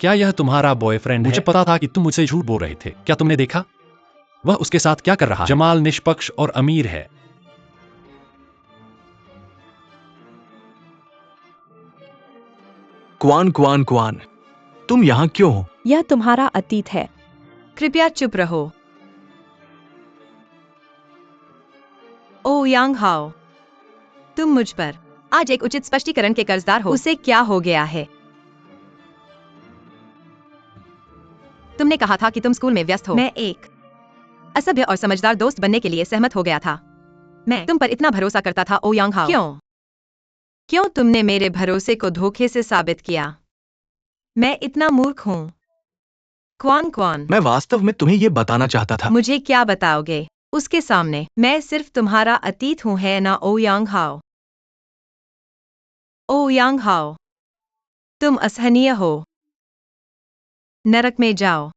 क्या यह तुम्हारा बॉयफ्रेंड है? मुझे पता था कि तुम मुझसे झूठ बोल रहे थे। क्या तुमने देखा वह उसके साथ क्या कर रहा है? जमाल निष्पक्ष और अमीर है। क्वान क्वान क्वान, तुम यहाँ क्यों हो? यह तुम्हारा अतीत है। कृपया चुप रहो। ओ यांग हाओ, तुम मुझ पर आज एक उचित स्पष्टीकरण के कर्जदार हो। उसे क्या हो गया है? तुमने कहा था कि तुम स्कूल में व्यस्त हो। मैं एक असभ्य और समझदार दोस्त बनने के लिए सहमत हो गया था। मैं तुम पर इतना भरोसा करता था ओ यांग हाओ। क्यों तुमने मेरे भरोसे को धोखे से साबित किया? मैं इतना मूर्ख हूँ। क्वान क्वान, मैं वास्तव में तुम्हें ये बताना चाहता था। मुझे क्या बताओगे उसके सामने? मैं सिर्फ तुम्हारा अतीत हूँ, है ना ओ यांग हाओ? ओ यांग हाओ, तुम असहनीय हो। नरक में जाओ।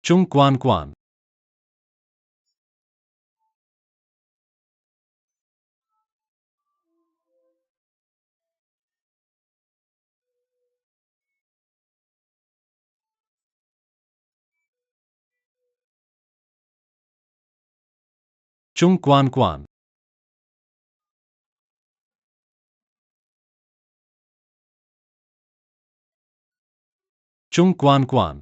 चुंग क्वान क्वान। चुंग क्वान क्वान। चुंग क्वान क्वान।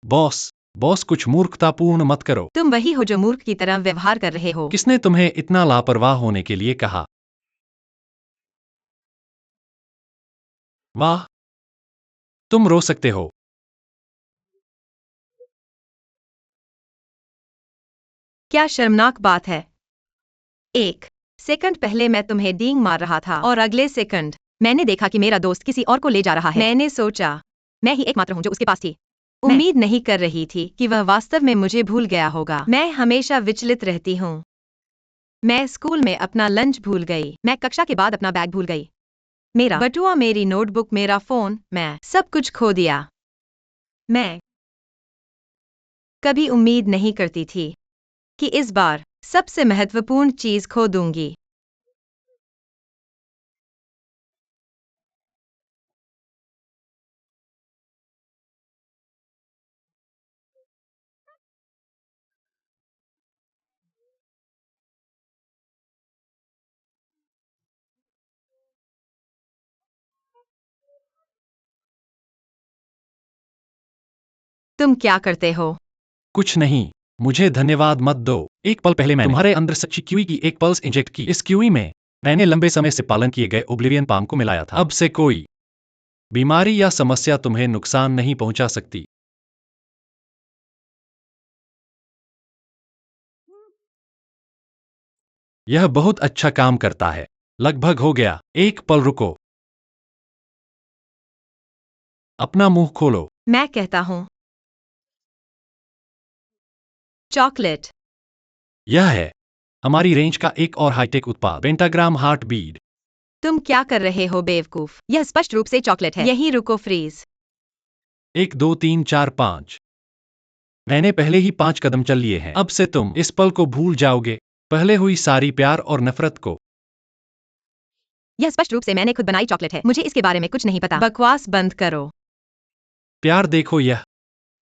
बॉस, बॉस कुछ मूर्खतापूर्ण मत करो। तुम वही हो जो मूर्ख की तरह व्यवहार कर रहे हो। किसने तुम्हें इतना लापरवाह होने के लिए कहा? वाह, तुम रो सकते हो। क्या शर्मनाक बात है। एक सेकंड पहले मैं तुम्हें डींग मार रहा था और अगले सेकंड मैंने देखा कि मेरा दोस्त किसी और को ले जा रहा है। मैंने सोचा मैं ही एकमात्र हूँ जो उसके पास थी। उम्मीद नहीं कर रही थी कि वह वास्तव में मुझे भूल गया होगा। मैं हमेशा विचलित रहती हूँ। मैं स्कूल में अपना लंच भूल गई। मैं कक्षा के बाद अपना बैग भूल गई। मेरा बटुआ, मेरी नोटबुक, मेरा फोन, मैं सब कुछ खो दिया। मैं कभी उम्मीद नहीं करती थी कि इस बार सबसे महत्वपूर्ण चीज खो दूंगी। तुम क्या करते हो? कुछ नहीं, मुझे धन्यवाद मत दो। एक पल पहले मैंने तुम्हारे अंदर सच्ची क्यूई की एक पल्स इंजेक्ट की। इस क्यूई में मैंने लंबे समय से पालन किए गए ओब्लिवियन पाम को मिलाया था। अब से कोई बीमारी या समस्या तुम्हें नुकसान नहीं पहुंचा सकती। यह बहुत अच्छा काम करता है। लगभग हो गया। एक पल रुको। अपना मुंह खोलो। मैं कहता हूँ चॉकलेट। यह है हमारी रेंज का एक और हाईटेक उत्पाद, पेंटाग्राम हार्ट बीड। तुम क्या कर रहे हो बेवकूफ? यह स्पष्ट रूप से चॉकलेट है। यहीं रुको, फ्रीज। 1 2 3 4 5। मैंने पहले ही 5 कदम चल लिए हैं। अब से तुम इस पल को भूल जाओगे, पहले हुई सारी प्यार और नफरत को। यह स्पष्ट रूप से मैंने खुद बनाई चॉकलेट है। मुझे इसके बारे में कुछ नहीं पता। बकवास बंद करो। प्यार देखो, यह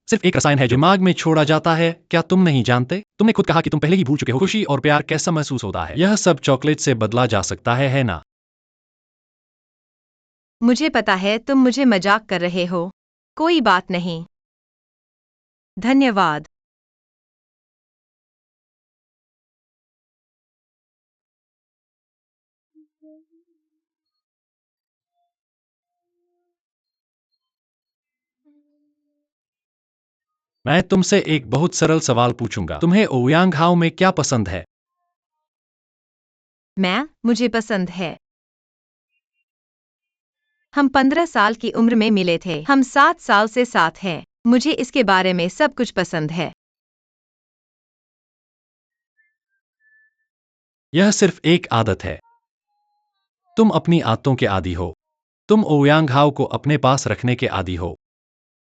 सिर्फ एक रसायन है जो दिमाग में छोड़ा जाता है। क्या तुम नहीं जानते? तुमने खुद कहा कि तुम पहले ही भूल चुके हो खुशी और प्यार कैसा महसूस होता है। यह सब चॉकलेट से बदला जा सकता है ना? मुझे पता है तुम मुझे मजाक कर रहे हो। कोई बात नहीं। धन्यवाद। मैं तुमसे एक बहुत सरल सवाल पूछूंगा। तुम्हें ओयांग हाउ में क्या पसंद है? मुझे पसंद है। हम 15 साल की उम्र में मिले थे। हम 7 साल से साथ हैं। मुझे इसके बारे में सब कुछ पसंद है। यह सिर्फ एक आदत है। तुम अपनी आदतों के आदी हो। तुम ओयांग हाउ को अपने पास रखने के आदी हो।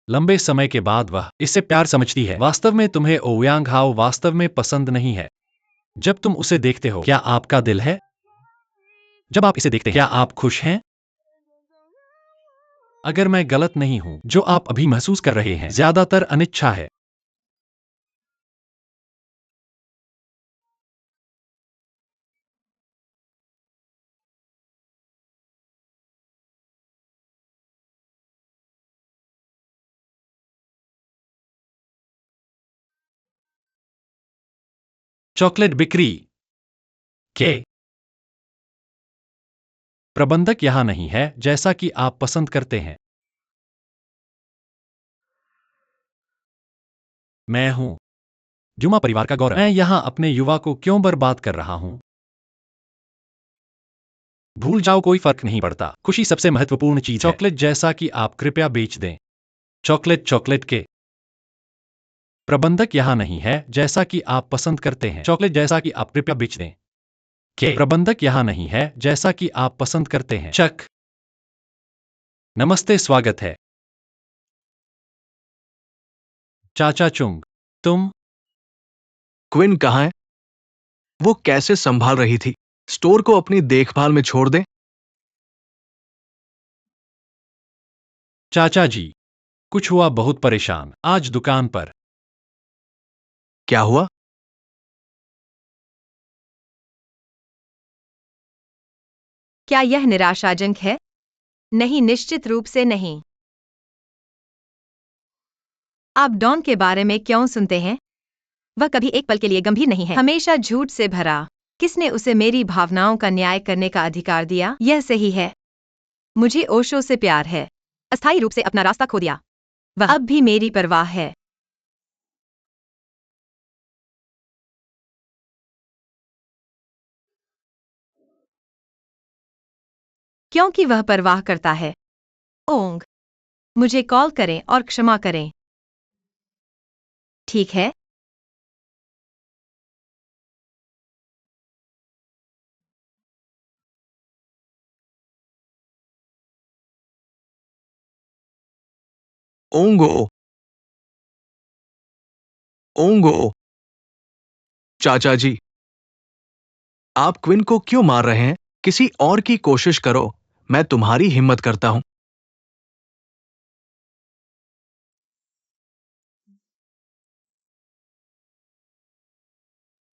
लंबे समय के बाद वह इससे प्यार समझती है। वास्तव में तुम्हें ओयांग हाउ वास्तव में पसंद नहीं है। जब तुम उसे देखते हो, क्या आपका दिल है? जब आप इसे देखते हैं, क्या आप खुश हैं? अगर मैं गलत नहीं हूं, जो आप अभी महसूस कर रहे हैं ज्यादातर अनिच्छा है। चॉकलेट बिक्री के प्रबंधक यहां नहीं है, जैसा कि आप पसंद करते हैं। मैं हूं जुमा परिवार का गौरव। मैं यहां अपने युवा को क्यों बर्बाद कर रहा हूं? भूल जाओ, कोई फर्क नहीं पड़ता। खुशी सबसे महत्वपूर्ण चीज है। चॉकलेट जैसा कि आप कृपया बेच दें। चॉकलेट के प्रबंधक यहां नहीं है, जैसा कि आप पसंद करते हैं। चॉकलेट जैसा कि आप कृपया बेच दें। के प्रबंधक यहां नहीं है, जैसा कि आप पसंद करते हैं। चक नमस्ते, स्वागत है। चाचा चुंग, तुम क्विन कहाँ है? वो कैसे संभाल रही थी? स्टोर को अपनी देखभाल में छोड़ दे। चाचा जी, कुछ हुआ, बहुत परेशान आज दुकान पर। क्या हुआ? क्या यह निराशाजनक है? नहीं, निश्चित रूप से नहीं। आप डॉन के बारे में क्यों सुनते हैं? वह कभी एक पल के लिए गंभीर नहीं है, हमेशा झूठ से भरा। किसने उसे मेरी भावनाओं का न्याय करने का अधिकार दिया? यह सही है। मुझे ओशो से प्यार है। अस्थायी रूप से अपना रास्ता खो दिया। वह अब भी मेरी परवाह है। क्योंकि वह परवाह करता है। ओंग, मुझे कॉल करें और क्षमा करें। ठीक है। ओंगो ओंगो चाचा जी, आप क्विन को क्यों मार रहे हैं? किसी और की कोशिश करो। मैं तुम्हारी हिम्मत करता हूं।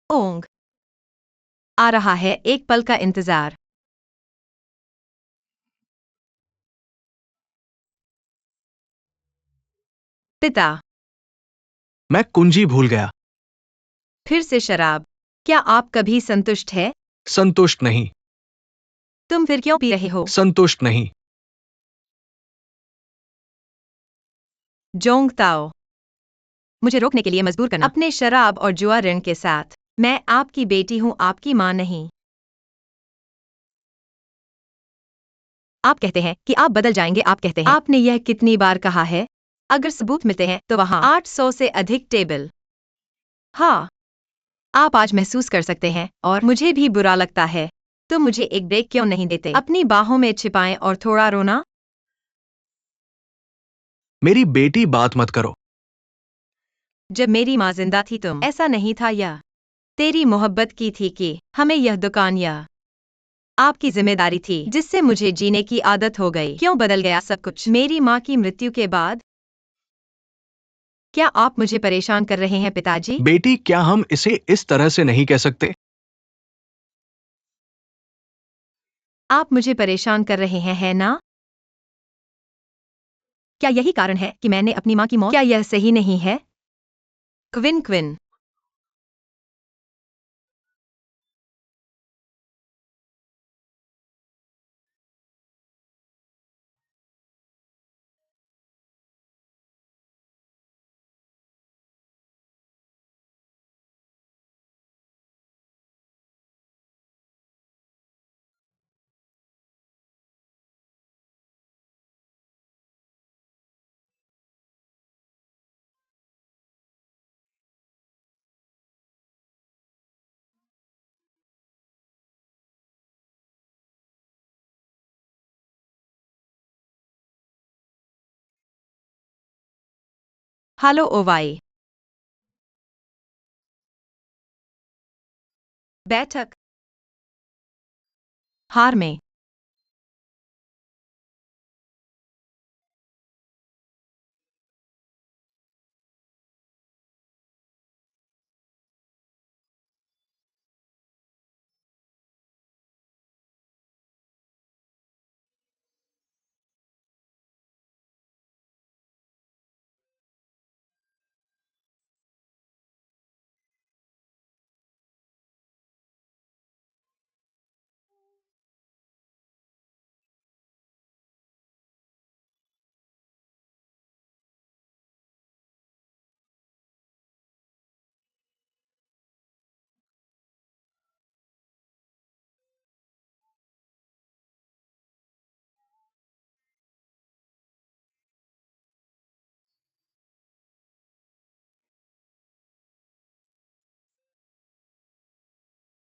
ओंग, आ रहा है, एक पल का इंतजार। पिता, मैं कुंजी भूल गया। फिर से शराब। क्या आप कभी संतुष्ट है? संतुष्ट नहीं। तुम फिर क्यों पी रहे हो? संतुष्ट नहीं। जोंग ताओ, मुझे रोकने के लिए मजबूर करना अपने शराब और जुआ ऋण के साथ। मैं आपकी बेटी हूं, आपकी मां नहीं। आप कहते हैं कि आप बदल जाएंगे। आप कहते हैं, आपने यह कितनी बार कहा है? अगर सबूत मिलते हैं तो वहां 800 से अधिक टेबल। हाँ, आप आज महसूस कर सकते हैं और मुझे भी बुरा लगता है। तो मुझे एक ब्रेक क्यों नहीं देते? अपनी बाहों में छिपाएं और थोड़ा रोना। मेरी बेटी, बात मत करो। जब मेरी माँ जिंदा थी तुम ऐसा नहीं था। यह तेरी मोहब्बत की थी कि हमें यह दुकान या आपकी जिम्मेदारी थी, जिससे मुझे जीने की आदत हो गई। क्यों बदल गया सब कुछ मेरी माँ की मृत्यु के बाद? क्या आप मुझे परेशान कर रहे हैं पिताजी? बेटी, क्या हम इसे इस तरह से नहीं कह सकते? आप मुझे परेशान कर रहे हैं, है ना? क्या यही कारण है कि मैंने अपनी माँ की मौत? क्या यह सही नहीं है? क्विन क्विन, हेलो ओवाई। बैठक। हार में।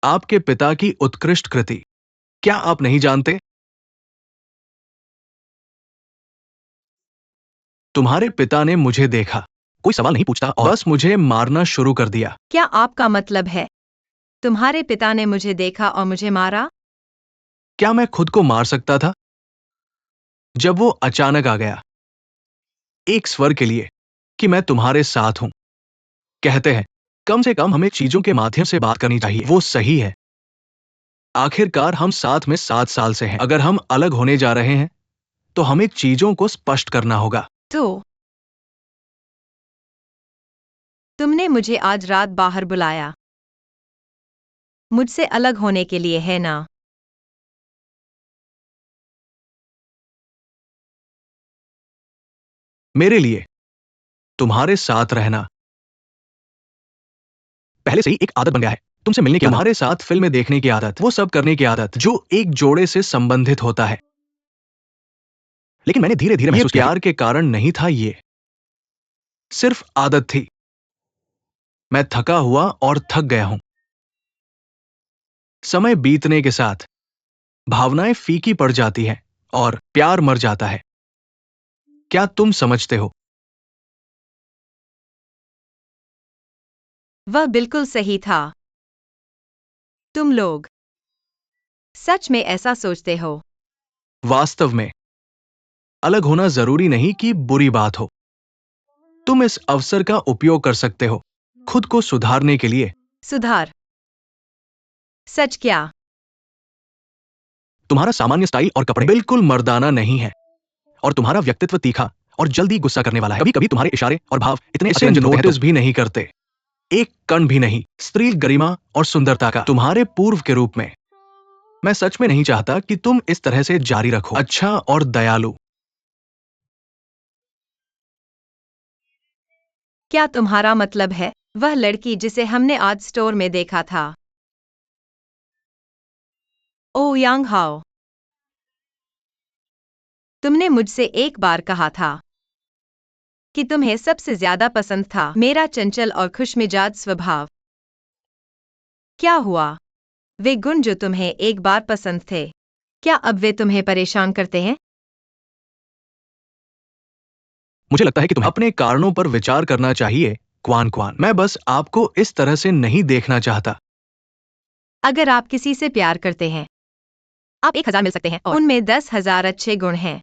आपके पिता की उत्कृष्ट कृति क्या आप नहीं जानते? तुम्हारे पिता ने मुझे देखा, कोई सवाल नहीं पूछता और बस मुझे मारना शुरू कर दिया। क्या आपका मतलब है तुम्हारे पिता ने मुझे देखा और मुझे मारा? क्या मैं खुद को मार सकता था? जब वो अचानक आ गया, एक स्वर के लिए, कि मैं तुम्हारे साथ हूं। कहते हैं, कम से कम हमें चीजों के माध्यम से बात करनी चाहिए। वो सही है। आखिरकार हम साथ में 7 साल से हैं। अगर हम अलग होने जा रहे हैं, तो हमें चीजों को स्पष्ट करना होगा। तो तुमने मुझे आज रात बाहर बुलाया मुझसे अलग होने के लिए, है ना? मेरे लिए तुम्हारे साथ रहना पहले से ही एक आदत बन गया है। तुमसे मिलने की आदत, तुम्हारे साथ फिल्में देखने की आदत, वो सब करने की आदत जो एक जोड़े से संबंधित होता है। लेकिन मैंने धीरे धीरे महसूस किया प्यार के कारण नहीं था, ये सिर्फ आदत थी। मैं थका हुआ और थक गया हूं। समय बीतने के साथ भावनाएं फीकी पड़ जाती हैं और प्यार मर जाता है। क्या तुम समझते हो? वह बिल्कुल सही था। तुम लोग सच में ऐसा सोचते हो? वास्तव में अलग होना जरूरी नहीं कि बुरी बात हो। तुम इस अवसर का उपयोग कर सकते हो खुद को सुधारने के लिए। सुधार? सच क्या? तुम्हारा सामान्य स्टाइल और कपड़े बिल्कुल मर्दाना नहीं है, और तुम्हारा व्यक्तित्व तीखा और जल्दी गुस्सा करने वाला है। कभी कभी तुम्हारे इशारे और भाव इतने इसे नोटिस भी नहीं करते, एक कण भी नहीं। स्त्री गरिमा और सुंदरता का तुम्हारे पूर्व के रूप में मैं सच में नहीं चाहता कि तुम इस तरह से जारी रखो। अच्छा और दयालु। क्या तुम्हारा मतलब है वह लड़की जिसे हमने आज स्टोर में देखा था? ओ यांग हाओ, तुमने मुझसे एक बार कहा था कि तुम्हें सबसे ज्यादा पसंद था मेरा चंचल और खुशमिजाज स्वभाव। क्या हुआ? वे गुण जो तुम्हें एक बार पसंद थे, क्या अब वे तुम्हें परेशान करते हैं? मुझे लगता है कि तुम्हें अपने कारणों पर विचार करना चाहिए, क्वान क्वान। मैं बस आपको इस तरह से नहीं देखना चाहता। अगर आप किसी से प्यार करते हैं, आप 1000 मिल सकते हैं और उनमें 10,000 अच्छे गुण हैं।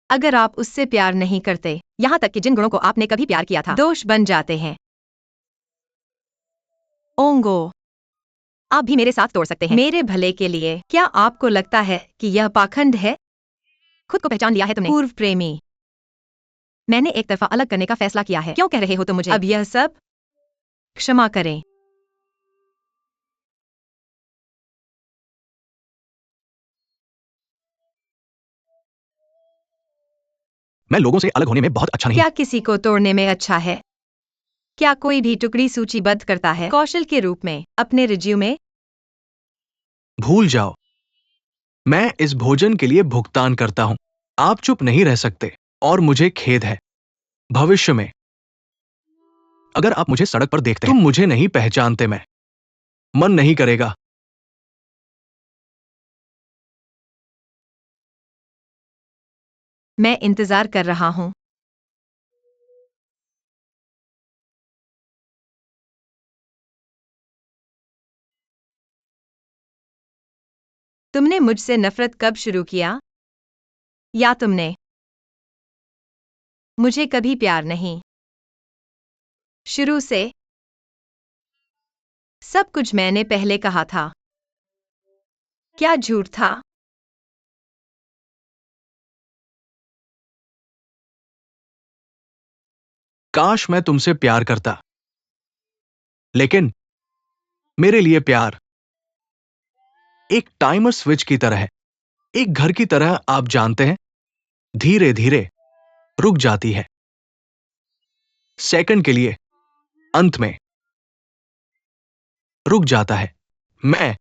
अगर आप उससे प्यार नहीं करते, यहाँ तक कि जिन गुणों को आपने कभी प्यार किया था, दोष बन जाते हैं। ओंगो, आप भी मेरे साथ तोड़ सकते हैं मेरे भले के लिए। क्या आपको लगता है कि यह पाखंड है? खुद को पहचान लिया है तुमने, पूर्व प्रेमी। मैंने एक तरफा अलग करने का फैसला किया है। क्यों कह रहे हो तुम मुझे अब यह सब? क्षमा करें। मैं लोगों से अलग होने में बहुत अच्छा नहीं। क्या किसी को तोड़ने में अच्छा है? क्या कोई भी टुकड़ी सूचीबद्ध करता है कौशल के रूप में अपने रिज्यूमे? भूल जाओ, मैं इस भोजन के लिए भुगतान करता हूं। आप चुप नहीं रह सकते, और मुझे खेद है। भविष्य में अगर आप मुझे सड़क पर देखते हैं, तुम मुझे नहीं पहचानते, मैं मन नहीं करेगा। मैं इंतजार कर रहा हूँ। तुमने मुझसे नफरत कब शुरू किया? या तुमने मुझे कभी प्यार नहीं? शुरू से सब कुछ मैंने पहले कहा था। क्या झूठ था? काश मैं तुमसे प्यार करता, लेकिन मेरे लिए प्यार एक टाइमर स्विच की तरह है। एक घर की तरह, आप जानते हैं, धीरे धीरे रुक जाती है। सेकंड के लिए, अंत में रुक जाता है। मैं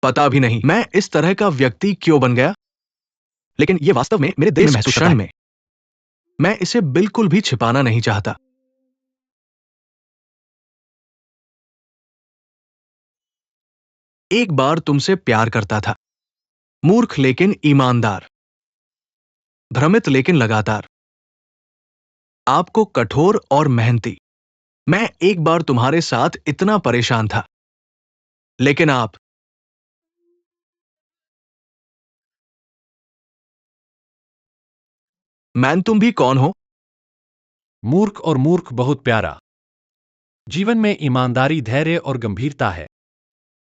पता भी नहीं मैं इस तरह का व्यक्ति क्यों बन गया, लेकिन यह वास्तव में मेरे दिल में महसूस होता है। में मैं इसे बिल्कुल भी छिपाना नहीं चाहता। एक बार तुमसे प्यार करता था, मूर्ख लेकिन ईमानदार, भ्रमित लेकिन लगातार, आपको कठोर और मेहनती। मैं एक बार तुम्हारे साथ इतना परेशान था, लेकिन आप मैन तुम भी कौन हो? मूर्ख और मूर्ख बहुत प्यारा। जीवन में ईमानदारी, धैर्य और गंभीरता है।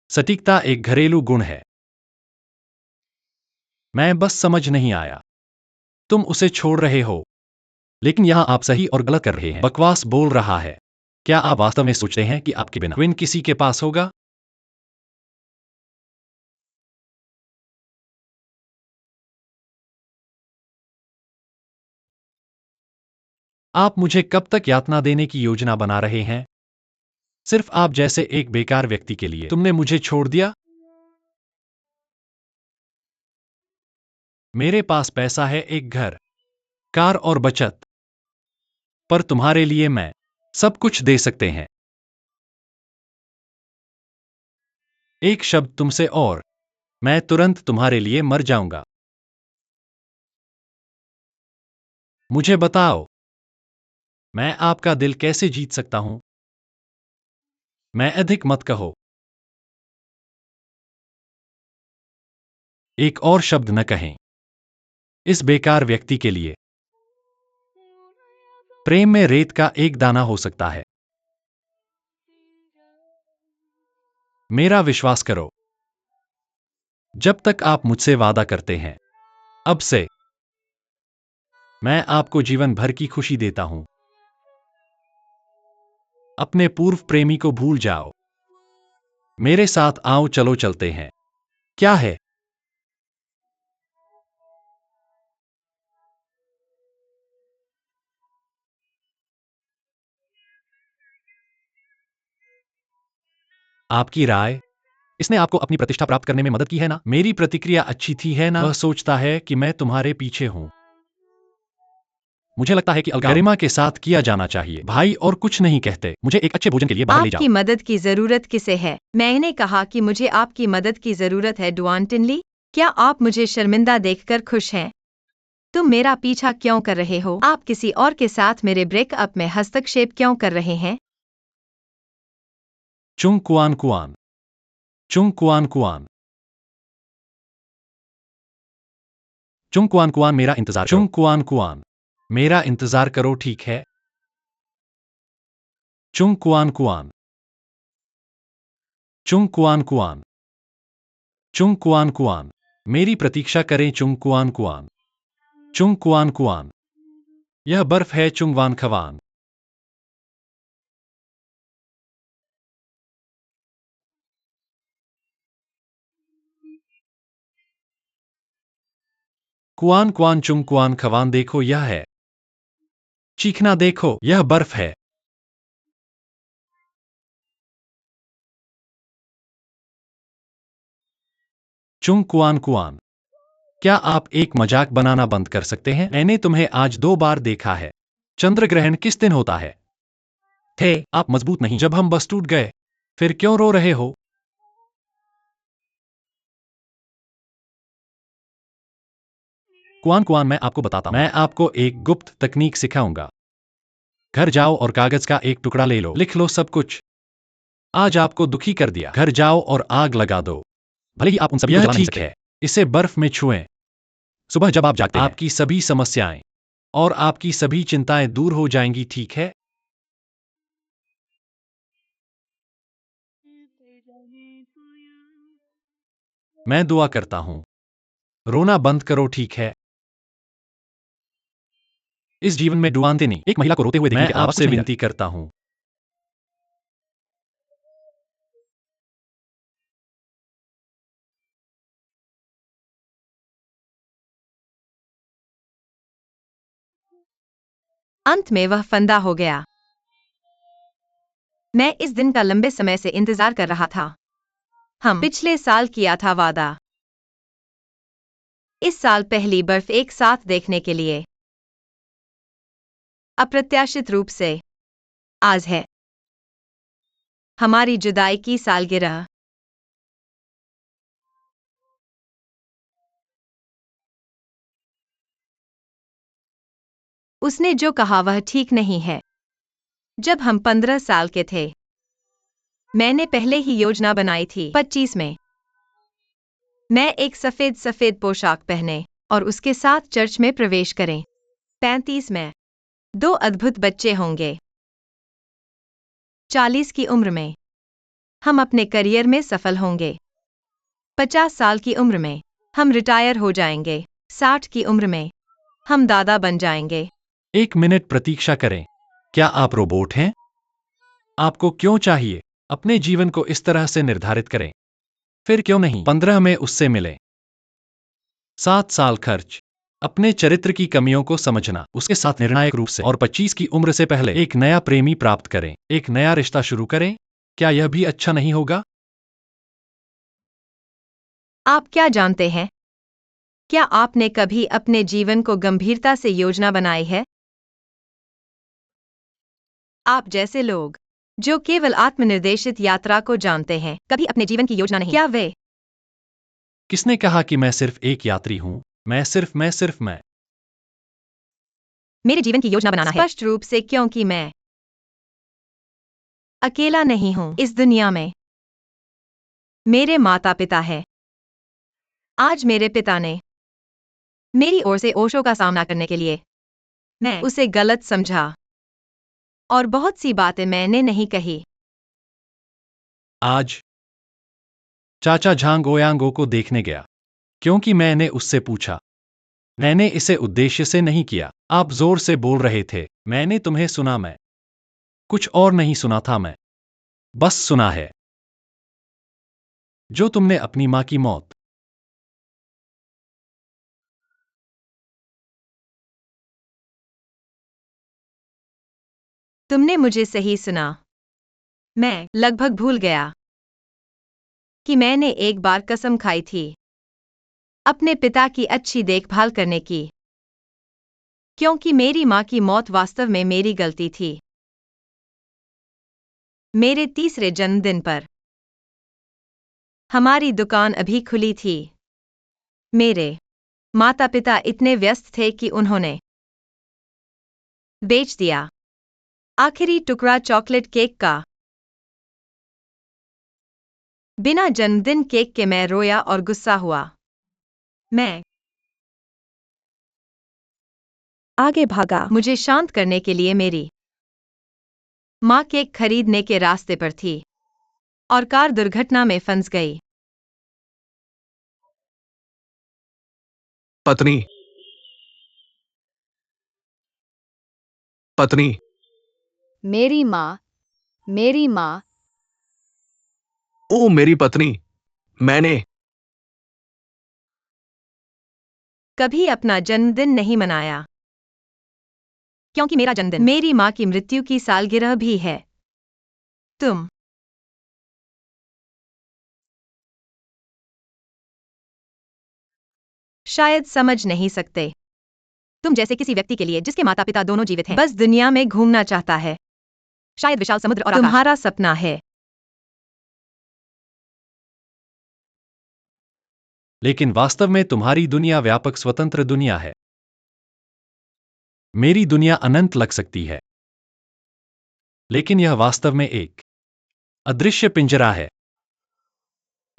सटीकता एक घरेलू गुण है। मैं बस समझ नहीं आया। तुम उसे छोड़ रहे हो, लेकिन यहां आप सही और गलत कर रहे हैं। बकवास बोल रहा है। क्या आप वास्तव में सोचते हैं कि आपके बिना विन किसी के पास होगा? आप मुझे कब तक यातना देने की योजना बना रहे हैं? सिर्फ आप जैसे एक बेकार व्यक्ति के लिए तुमने मुझे छोड़ दिया? मेरे पास पैसा है, एक घर, कार और बचत, पर तुम्हारे लिए मैं सब कुछ दे सकते हैं। एक शब्द तुमसे और मैं तुरंत तुम्हारे लिए मर जाऊंगा। मुझे बताओ, मैं आपका दिल कैसे जीत सकता हूं? मैं अधिक मत कहो। एक और शब्द न कहें। इस बेकार व्यक्ति के लिए प्रेम में रेत का एक दाना हो सकता है। मेरा विश्वास करो। जब तक आप मुझसे वादा करते हैं, अब से मैं आपको जीवन भर की खुशी देता हूं। अपने पूर्व प्रेमी को भूल जाओ। मेरे साथ आओ, चलो चलते हैं। क्या है? आपकी राय? इसने आपको अपनी प्रतिष्ठा प्राप्त करने में मदद की है ना? मेरी प्रतिक्रिया अच्छी थी, है ना? वह सोचता है कि मैं तुम्हारे पीछे हूं। मुझे लगता है कि गरिमा के साथ किया जाना चाहिए। भाई और कुछ नहीं कहते। मुझे एक अच्छे भोजन के लिए बाहर ले जाओ। आपकी मदद की जरूरत किसे है? मैंने कहा कि मुझे आपकी मदद की जरूरत है, डुआन टिनली। क्या आप मुझे शर्मिंदा देखकर खुश हैं? तुम मेरा पीछा क्यों कर रहे हो? आप किसी और के साथ मेरे ब्रेकअप में हस्तक्षेप क्यों कर रहे हैं? चुंग कुआन कुआन। चुंग कुआन कुआन। चुंग कुआन कुआन, मेरा इंतजार करो। चुंग कुआन कुआन, मेरा इंतजार करो, ठीक है? चुंग कुआन कुआन। चुंग कुआन कुआन। चुंग कुआन कुआन, मेरी प्रतीक्षा करें, चुंग कुआन कुआन। चुंग कुआन कुआन, यह बर्फ है, चुंग वान खवान। कुआन कुआन, चुंग कुआन खवान, देखो यह है। चीखना, देखो यह बर्फ है। चुंग कुआन कुआन, क्या आप एक मजाक बनाना बंद कर सकते हैं? मैंने तुम्हें आज 2 बार देखा है। चंद्र ग्रहण किस दिन होता है? थे, आप मजबूत नहीं। जब हम बस टूट गए, फिर क्यों रो रहे हो? कुआन कुआन, मैं आपको बताता हूं। मैं आपको एक गुप्त तकनीक सिखाऊंगा। घर जाओ और कागज का एक टुकड़ा ले लो, लिख लो सब कुछ। आज आपको दुखी कर दिया। घर जाओ और आग लगा दो। भले ही आप उन सभी को यह जला नहीं ठीक सकते हैं। इसे बर्फ में छुएं। सुबह जब आप जागते हैं, आपकी सभी समस्याएं और आपकी सभी चिंताएं दूर हो जाएंगी, ठीक है? मैं दुआ करता हूं। रोना बंद करो, ठीक है? इस जीवन में डुबानते नहीं। एक महिला को रोते हुए देखने के अलावा कुछ आपसे नहीं विनती करती करता हूं। अंत में वह फंदा हो गया। मैं इस दिन का लंबे समय से इंतजार कर रहा था। हम पिछले साल किया था वादा। इस साल पहली बर्फ एक साथ देखने के लिए। अप्रत्याशित रूप से आज है हमारी जुदाई की सालगिरह। उसने जो कहा वह ठीक नहीं है। जब हम 15 साल के थे, मैंने पहले ही योजना बनाई थी। 25 में मैं एक सफेद पोशाक पहने और उसके साथ चर्च में प्रवेश करें। 35 में 2 अद्भुत बच्चे होंगे। 40 की उम्र में हम अपने करियर में सफल होंगे। 50 साल की उम्र में हम रिटायर हो जाएंगे। 60 की उम्र में हम दादा बन जाएंगे। 1 मिनट प्रतीक्षा करें। क्या आप रोबोट हैं? आपको क्यों चाहिए? अपने जीवन को इस तरह से निर्धारित करें। फिर क्यों नहीं 15 में उससे मिलें? 7 साल खर्च, अपने चरित्र की कमियों को समझना, उसके साथ निर्णायक रूप से, और 25 की उम्र से पहले एक नया प्रेमी प्राप्त करें, एक नया रिश्ता शुरू करें। क्या यह भी अच्छा नहीं होगा? आप क्या जानते हैं? क्या आपने कभी अपने जीवन को गंभीरता से योजना बनाई है? आप जैसे लोग जो केवल आत्मनिर्देशित यात्रा को जानते हैं, कभी अपने जीवन की योजना नहीं। क्या वे किसने कहा कि मैं सिर्फ एक यात्री हूं? मैं मेरे जीवन की योजना बनाना है? स्पष्ट रूप से, क्योंकि मैं अकेला नहीं हूं इस दुनिया में। मेरे माता पिता हैं। आज मेरे पिता ने मेरी ओर से ओशो का सामना करने के लिए मैं उसे गलत समझा और बहुत सी बातें मैंने नहीं कही। आज चाचा झांग ओयांगो को देखने गया क्योंकि मैंने उससे पूछा। मैंने इसे उद्देश्य से नहीं किया। आप जोर से बोल रहे थे। मैंने तुम्हें सुना। मैं कुछ और नहीं सुना था। मैं बस सुना है जो तुमने अपनी मां की मौत। तुमने मुझे सही सुना। मैं लगभग भूल गया कि मैंने एक बार कसम खाई थी अपने पिता की अच्छी देखभाल करने की, क्योंकि मेरी मां की मौत वास्तव में मेरी गलती थी। मेरे तीसरे जन्मदिन पर हमारी दुकान अभी खुली थी। मेरे माता पिता इतने व्यस्त थे कि उन्होंने बेच दिया आखिरी टुकड़ा चॉकलेट केक का। बिना जन्मदिन केक के मैं रोया और गुस्सा हुआ। मैं आगे भागा। मुझे शांत करने के लिए मेरी मां केक खरीदने के रास्ते पर थी और कार दुर्घटना में फंस गई। पत्नी पत्नी मेरी माँ, ओ मेरी पत्नी, मैंने कभी अपना जन्मदिन नहीं मनाया, क्योंकि मेरा जन्मदिन मेरी मां की मृत्यु की सालगिरह भी है। तुम शायद समझ नहीं सकते। तुम जैसे किसी व्यक्ति के लिए जिसके माता पिता दोनों जीवित हैं, बस दुनिया में घूमना चाहता है। शायद विशाल समुद्र और तुम्हारा सपना है। लेकिन वास्तव में तुम्हारी दुनिया व्यापक स्वतंत्र दुनिया है। मेरी दुनिया अनंत लग सकती है, लेकिन यह वास्तव में एक अदृश्य पिंजरा है।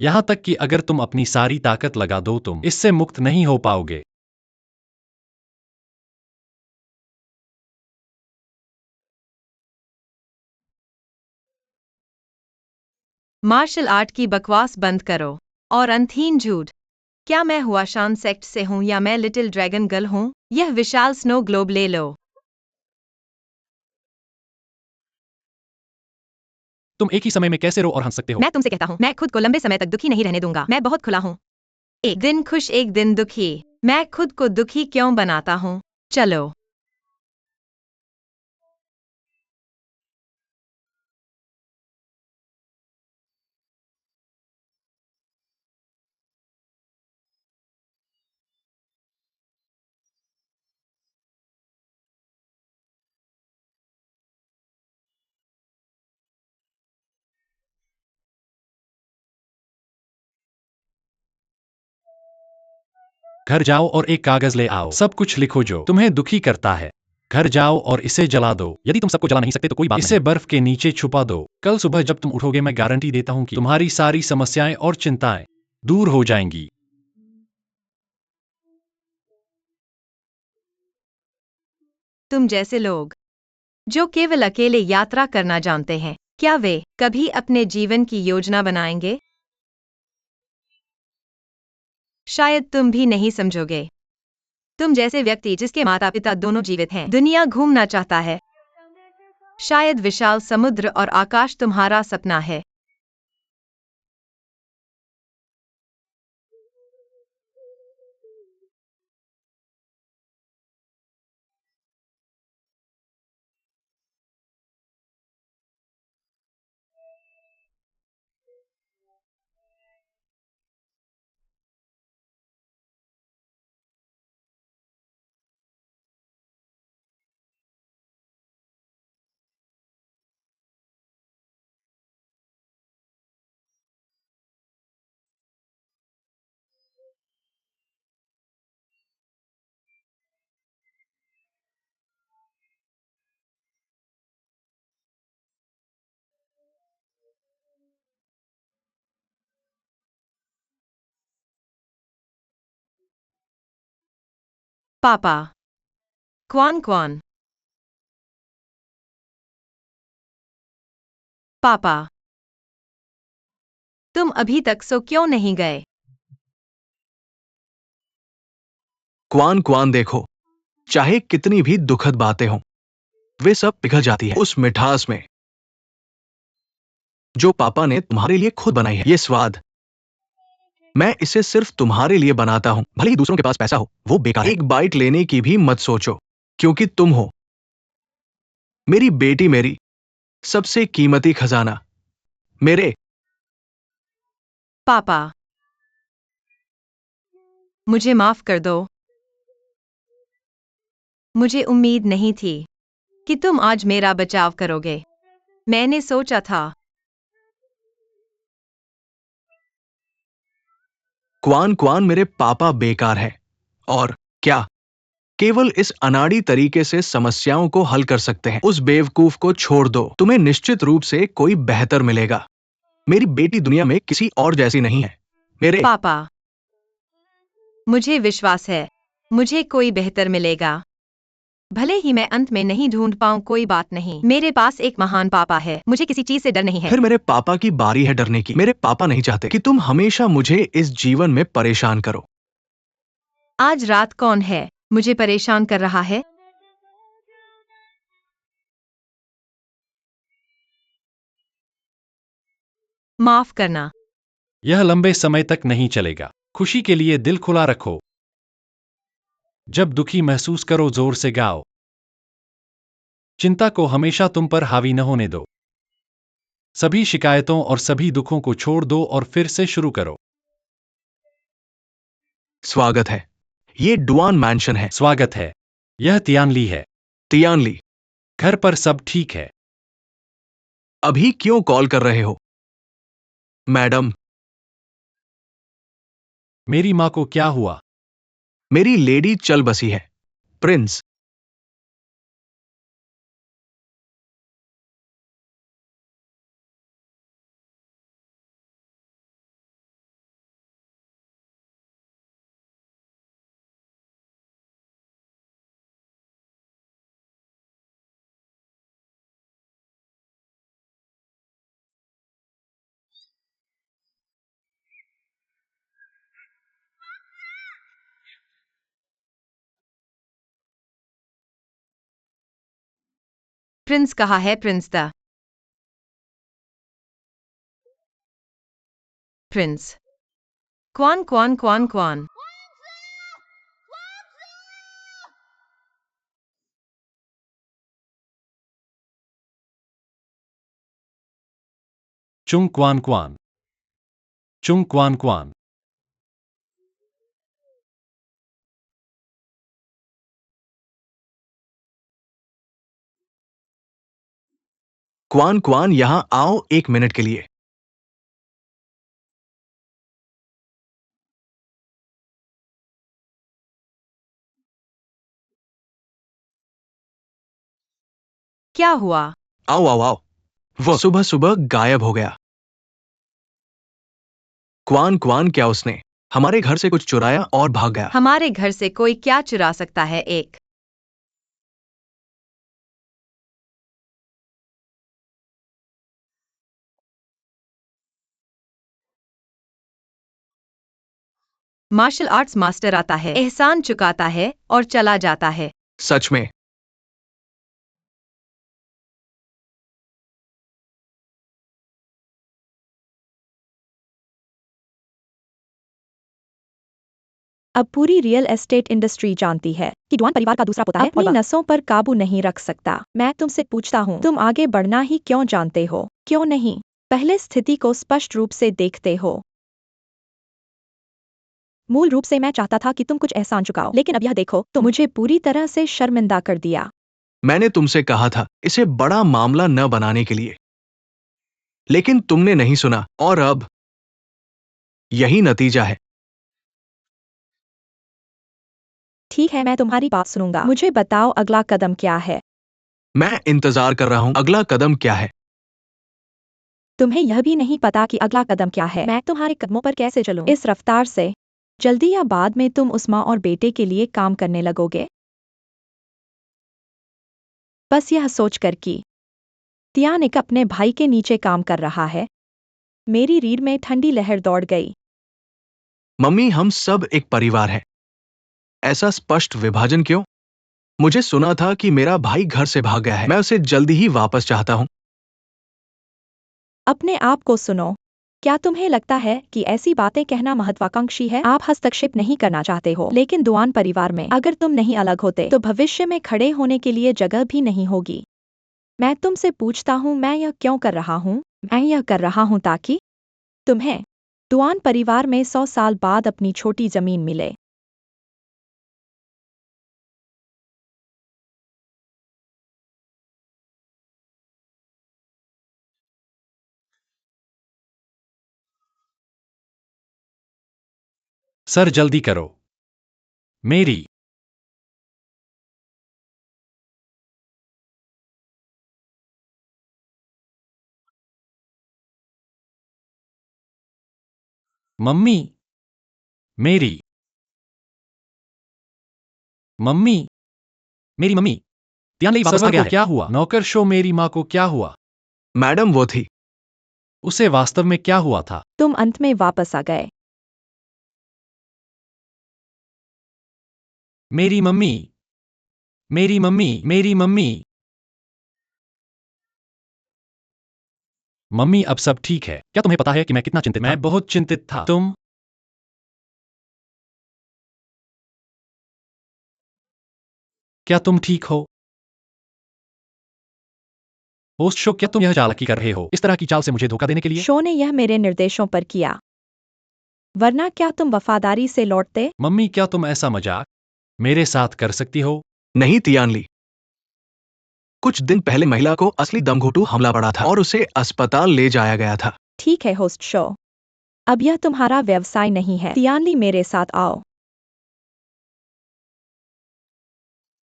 यहाँ तक कि अगर तुम अपनी सारी ताकत लगा दो तुम इससे मुक्त नहीं हो पाओगे। मार्शल आर्ट की बकवास बंद करो और अंतहीन झूठ। क्या मैं हुआ शान सेक्ट से हूँ या मैं लिटिल ड्रैगन गर्ल हूँ? यह विशाल स्नो ग्लोब ले लो। तुम एक ही समय में कैसे रो और हंस सकते हो? मैं तुमसे कहता हूँ, मैं खुद को लंबे समय तक दुखी नहीं रहने दूंगा। मैं बहुत खुला हूँ। एक दिन खुश एक दिन दुखी। मैं खुद को दुखी क्यों बनाता हूँ? चलो। घर जाओ और एक कागज ले आओ। सब कुछ लिखो जो तुम्हें दुखी करता है। घर जाओ और इसे जला दो। यदि तुम सबको जला नहीं सकते तो कोई बात इसे बर्फ के नीचे छुपा दो। कल सुबह जब तुम उठोगे मैं गारंटी देता हूँ कि तुम्हारी सारी समस्याएं और चिंताएं दूर हो जाएंगी। तुम जैसे लोग जो केवल अकेले यात्रा करना जानते हैं, क्या वे कभी अपने जीवन की योजना बनाएंगे? शायद तुम भी नहीं समझोगे। तुम जैसे व्यक्ति जिसके माता पिता दोनों जीवित हैं, दुनिया घूमना चाहता है। शायद विशाल समुद्र और आकाश तुम्हारा सपना है। पापा। Quan Quan. पापा, तुम अभी तक सो क्यों नहीं गए? क्वान क्वान देखो, चाहे कितनी भी दुखद बातें हों, वे सब पिघल जाती है उस मिठास में जो पापा ने तुम्हारे लिए खुद बनाई है। ये स्वाद, मैं इसे सिर्फ तुम्हारे लिए बनाता हूं। भले ही दूसरों के पास पैसा हो, वो बेकार है। एक बाइट लेने की भी मत सोचो, क्योंकि तुम हो मेरी बेटी, मेरी सबसे कीमती खजाना। मेरे पापा, मुझे माफ कर दो। मुझे उम्मीद नहीं थी कि तुम आज मेरा बचाव करोगे। मैंने सोचा था। क्वान क्वान, मेरे पापा बेकार है। और क्या केवल इस अनाड़ी तरीके से समस्याओं को हल कर सकते हैं? उस बेवकूफ को छोड़ दो, तुम्हें निश्चित रूप से कोई बेहतर मिलेगा। मेरी बेटी दुनिया में किसी और जैसी नहीं है। मेरे पापा, मुझे विश्वास है, मुझे कोई बेहतर मिलेगा। भले ही मैं अंत में नहीं ढूंढ पाऊं, कोई बात नहीं। मेरे पास एक महान पापा है। मुझे किसी चीज से डर नहीं है। फिर मेरे पापा की बारी है डरने की। मेरे पापा नहीं चाहते कि तुम हमेशा मुझे इस जीवन में परेशान करो। आज रात कौन है मुझे परेशान कर रहा है? माफ करना। यह लंबे समय तक नहीं चलेगा। खुशी के लिए दिल खुला रखो। जब दुखी महसूस करो जोर से गाओ। चिंता को हमेशा तुम पर हावी न होने दो। सभी शिकायतों और सभी दुखों को छोड़ दो और फिर से शुरू करो। स्वागत है, ये डुआन मैंशन है। स्वागत है। यह तियानली है। तियानली, घर पर सब ठीक है? अभी क्यों कॉल कर रहे हो? मैडम, मेरी माँ को क्या हुआ? मेरी लेडी चल बसी है। प्रिंस, प्रिंस कहाँ है prince the prince Quan Quan Quan Quan Chung Quan Quan. Chung Quan Quan. Quan Quan यहां आओ 1 मिनट के लिए। क्या हुआ? आओ आओ आओ। वो सुबह सुबह गायब हो गया। क्वान क्वान क्या उसने हमारे घर से कुछ चुराया और भाग गया? हमारे घर से कोई क्या चुरा सकता है? एक मार्शल आर्ट्स मास्टर आता है, एहसान चुकाता है और चला जाता है। सच में? अब पूरी रियल एस्टेट इंडस्ट्री जानती है कि डुआन परिवार का दूसरा पोता है अपनी नसों पर काबू नहीं रख सकता। मैं तुमसे पूछता हूँ, तुम आगे बढ़ना ही क्यों जानते हो? क्यों नहीं? पहले स्थिति को स्पष्ट रूप से देखते हो। मूल रूप से मैं चाहता था कि तुम कुछ एहसान चुकाओ, लेकिन अब यह देखो, तुम मुझे पूरी तरह से शर्मिंदा कर दिया। मैंने तुमसे कहा था इसे बड़ा मामला न बनाने के लिए, लेकिन तुमने नहीं सुना और अब यही नतीजा है। ठीक है, मैं तुम्हारी बात सुनूंगा। मुझे बताओ अगला कदम क्या है? मैं इंतजार कर रहा हूं। अगला कदम क्या है? तुम्हें यह भी नहीं पता कि अगला कदम क्या है। मैं तुम्हारे कदमों पर कैसे चलूं? इस रफ्तार से जल्दी या बाद में तुम उस माँ और बेटे के लिए काम करने लगोगे। बस यह सोचकर कि तियानिक अपने भाई के नीचे काम कर रहा है, मेरी रीढ़ में ठंडी लहर दौड़ गई। मम्मी, हम सब एक परिवार है। ऐसा स्पष्ट विभाजन क्यों? मुझे सुना था कि मेरा भाई घर से भाग गया है। मैं उसे जल्दी ही वापस चाहता हूं। अपने आप को सुनो। क्या तुम्हें लगता है कि ऐसी बातें कहना महत्वाकांक्षी है? आप हस्तक्षेप नहीं करना चाहते हो, लेकिन दुआन परिवार में अगर तुम नहीं अलग होते तो भविष्य में खड़े होने के लिए जगह भी नहीं होगी। मैं तुमसे पूछता हूँ, मैं यह क्यों कर रहा हूँ? मैं यह कर रहा हूँ ताकि तुम्हें दुआन परिवार में 100 साल बाद अपनी छोटी जमीन मिले। सर जल्दी करो। मेरी मम्मी, मेरी मम्मी, मेरी मम्मी। तियानली वापस आ गया है। क्या हुआ? नौकर शो, मेरी माँ को क्या हुआ? मैडम, वो थी। उसे वास्तव में क्या हुआ था? तुम अंत में वापस आ गए। मेरी मम्मी, मेरी मम्मी, मेरी मम्मी। मम्मी, अब सब ठीक है। क्या तुम्हें पता है कि मैं कितना चिंतित था? मैं बहुत चिंतित था। तुम क्या तुम ठीक हो? होस्ट शो, क्या तुम यह चालाकी कर रहे हो? इस तरह की चाल से मुझे धोखा देने के लिए? शो ने यह मेरे निर्देशों पर किया, वरना क्या तुम वफादारी से लौटते? मम्मी, क्या तुम ऐसा मजाक मेरे साथ कर सकती हो? नहीं तियानली, कुछ दिन पहले महिला को असली दमघुटू हमला पड़ा था और उसे अस्पताल ले जाया गया था। ठीक है होस्ट शो, अब यह तुम्हारा व्यवसाय नहीं है। तियानली, मेरे साथ आओ।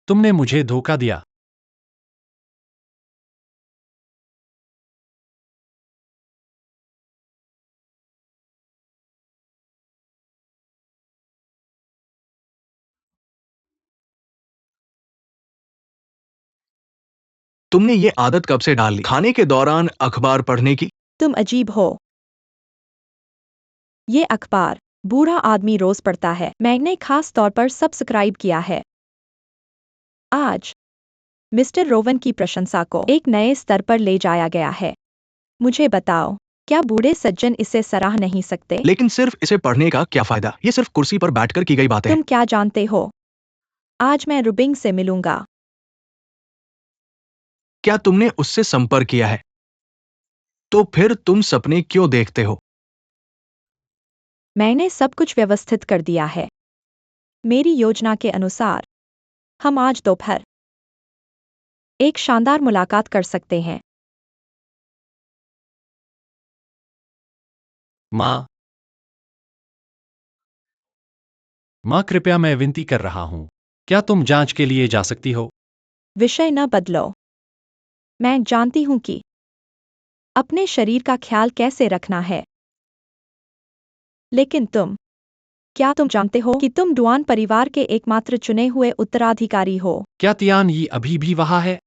तुमने मुझे धोखा दिया। तुमने ये आदत कब से डाल ली? खाने के दौरान अखबार पढ़ने की? तुम अजीब हो। ये अखबार बूढ़ा आदमी रोज पढ़ता है। मैंने खास तौर पर सब्सक्राइब किया है। आज मिस्टर रोवन की प्रशंसा को एक नए स्तर पर ले जाया गया है। मुझे बताओ, क्या बूढ़े सज्जन इसे सराह नहीं सकते? लेकिन सिर्फ इसे पढ़ने का क्या फायदा? ये सिर्फ कुर्सी पर बैठकर की गई बातें हैं। तुम क्या जानते हो? आज मैं रुबिंग से मिलूंगा। क्या तुमने उससे संपर्क किया है? तो फिर तुम सपने क्यों देखते हो? मैंने सब कुछ व्यवस्थित कर दिया है। मेरी योजना के अनुसार हम आज दोपहर एक शानदार मुलाकात कर सकते हैं। माँ, माँ कृपया मैं विनती कर रहा हूँ। क्या तुम जांच के लिए जा सकती हो? विषय न बदलो। मैं जानती हूं कि अपने शरीर का ख्याल कैसे रखना है। लेकिन क्या तुम जानते हो कि तुम डुआन परिवार के एकमात्र चुने हुए उत्तराधिकारी हो? क्या तियान यी अभी भी वहाँ है?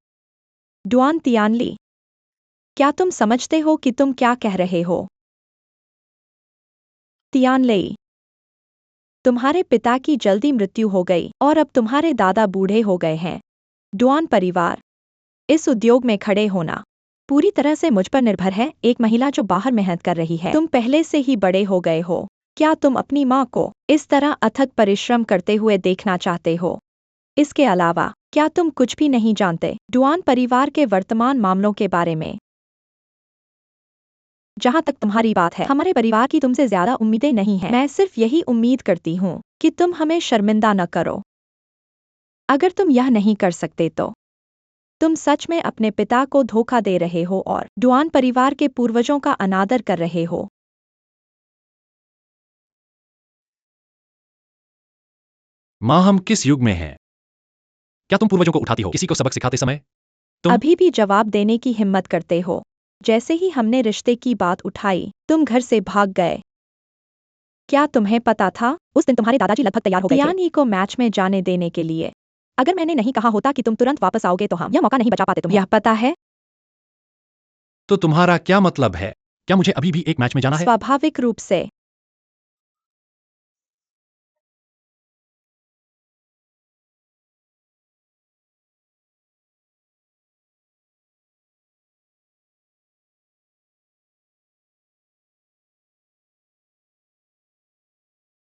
डुआन तियानली, क्या तुम समझते हो कि तुम क्या कह रहे हो? तियानलेई, तुम्हारे पिता की जल्दी मृत्यु हो गई और अब तुम्हारे दादा बूढ़े हो गए हैं। डुआन परिवार, इस उद्योग में खड़े होना पूरी तरह से मुझ पर निर्भर है, एक महिला जो बाहर मेहनत कर रही है। तुम पहले से ही बड़े हो गए हो। क्या तुम अपनी माँ को इस तरह अथक परिश्रम करते हुए देखना चाहते हो? इसके अलावा, क्या तुम कुछ भी नहीं जानते डुआन परिवार के वर्तमान मामलों के बारे में? जहां तक तुम्हारी बात है, हमारे परिवार की तुमसे ज्यादा उम्मीदें नहीं हैं। मैं सिर्फ यही उम्मीद करती हूँ कि तुम हमें शर्मिंदा न करो। अगर तुम यह नहीं कर सकते तो तुम सच में अपने पिता को धोखा दे रहे हो और डुआन परिवार के पूर्वजों का अनादर कर रहे हो। माँ, हम किस युग में हैं? क्या तुम पूर्वजों को उठाती हो किसी को सबक सिखाते समय? तुम अभी भी जवाब देने की हिम्मत करते हो? जैसे ही हमने रिश्ते की बात उठाई, तुम घर से भाग गए। क्या तुम्हें पता था, उस दिन तुम्हारे दादाजी लगभग तैयार हो गए थे तियानी को मैच में जाने देने के लिए। अगर मैंने नहीं कहा होता कि तुम तुरंत वापस आओगे तो हम यह मौका नहीं बचा पाते तुम्हें। यह पता है? तो तुम्हारा क्या मतलब है? क्या मुझे अभी भी एक मैच में जाना है? स्वाभाविक रूप से।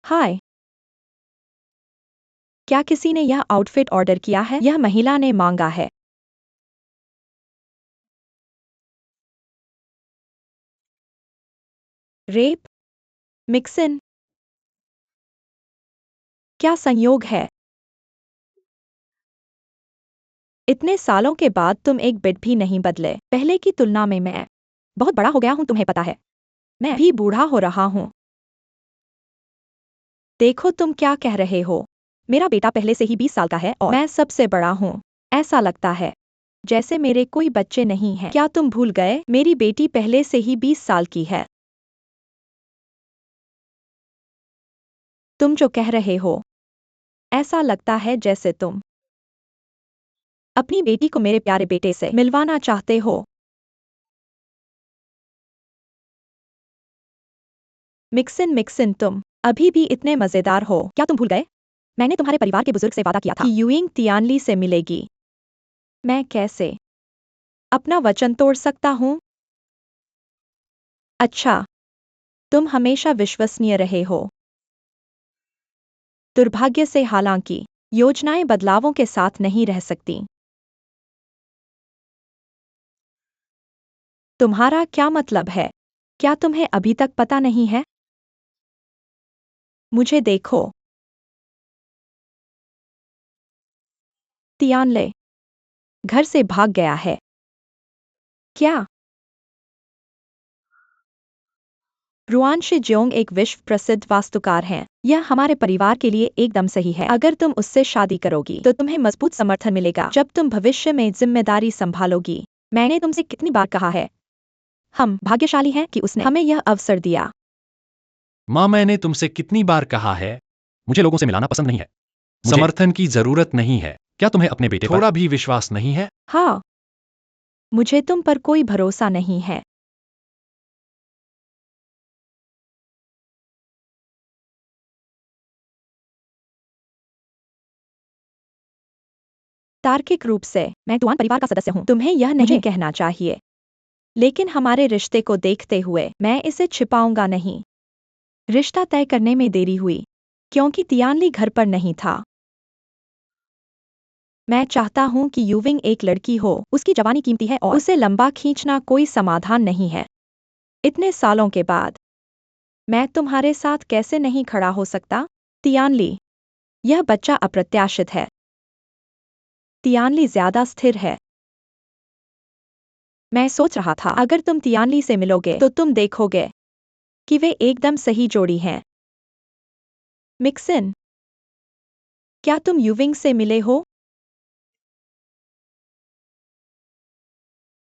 हाय, क्या किसी ने यह आउटफिट ऑर्डर किया है? यह महिला ने मांगा है। रेप? मिक्सिन? क्या संयोग है? इतने सालों के बाद तुम एक बिट भी नहीं बदले। पहले की तुलना में मैं बहुत बड़ा हो गया हूं, तुम्हें पता है। मैं भी बूढ़ा हो रहा हूं। देखो तुम क्या कह रहे हो। मेरा बेटा पहले से ही 20 साल का है और मैं सबसे बड़ा हूं। ऐसा लगता है जैसे मेरे कोई बच्चे नहीं हैं। क्या तुम भूल गए, मेरी बेटी पहले से ही 20 साल की है। तुम जो कह रहे हो, ऐसा लगता है जैसे तुम अपनी बेटी को मेरे प्यारे बेटे से मिलवाना चाहते हो। मिक्सिन मिक्सिन, तुम अभी भी इतने मजेदार हो। क्या तुम भूल गए? मैंने तुम्हारे परिवार के बुजुर्ग से वादा किया था कि यूइंग तियानली से मिलेगी। मैं कैसे अपना वचन तोड़ सकता हूँ? अच्छा, तुम हमेशा विश्वसनीय रहे हो। दुर्भाग्य से हालांकि योजनाएं बदलावों के साथ नहीं रह सकती। तुम्हारा क्या मतलब है? क्या तुम्हें अभी तक पता नहीं है? मुझे देखो। तियानले घर से भाग गया है। क्या? रुआन शिज्योंग एक विश्व प्रसिद्ध वास्तुकार हैं। यह हमारे परिवार के लिए एकदम सही है। अगर तुम उससे शादी करोगी तो तुम्हें मजबूत समर्थन मिलेगा जब तुम भविष्य में जिम्मेदारी संभालोगी। मैंने तुमसे कितनी बार कहा है, हम भाग्यशाली हैं कि उसने हमें यह अवसर दिया। माँ, मैंने तुमसे कितनी बार कहा है, मुझे लोगों से मिलाना पसंद नहीं है। मुझे समर्थन की जरूरत नहीं है। क्या तुम्हें अपने बेटे पर थोड़ा भी विश्वास नहीं है? हाँ, मुझे तुम पर कोई भरोसा नहीं है। तार्किक रूप से मैं दुआन परिवार का सदस्य हूँ। तुम्हें यह नहीं कहना चाहिए, लेकिन हमारे रिश्ते को देखते हुए मैं इसे छिपाऊंगा नहीं। रिश्ता तय करने में देरी हुई क्योंकि तियानली घर पर नहीं था। मैं चाहता हूं कि यूविंग एक लड़की हो। उसकी जवानी कीमती है और उसे लंबा खींचना कोई समाधान नहीं है। इतने सालों के बाद मैं तुम्हारे साथ कैसे नहीं खड़ा हो सकता? तियानली, यह बच्चा अप्रत्याशित है। तियानली ज्यादा स्थिर है। मैं सोच रहा था अगर तुम तियानली से मिलोगे तो तुम देखोगे कि वे एकदम सही जोड़ी हैं। मिक्सिन, क्या तुम यूविंग से मिले हो?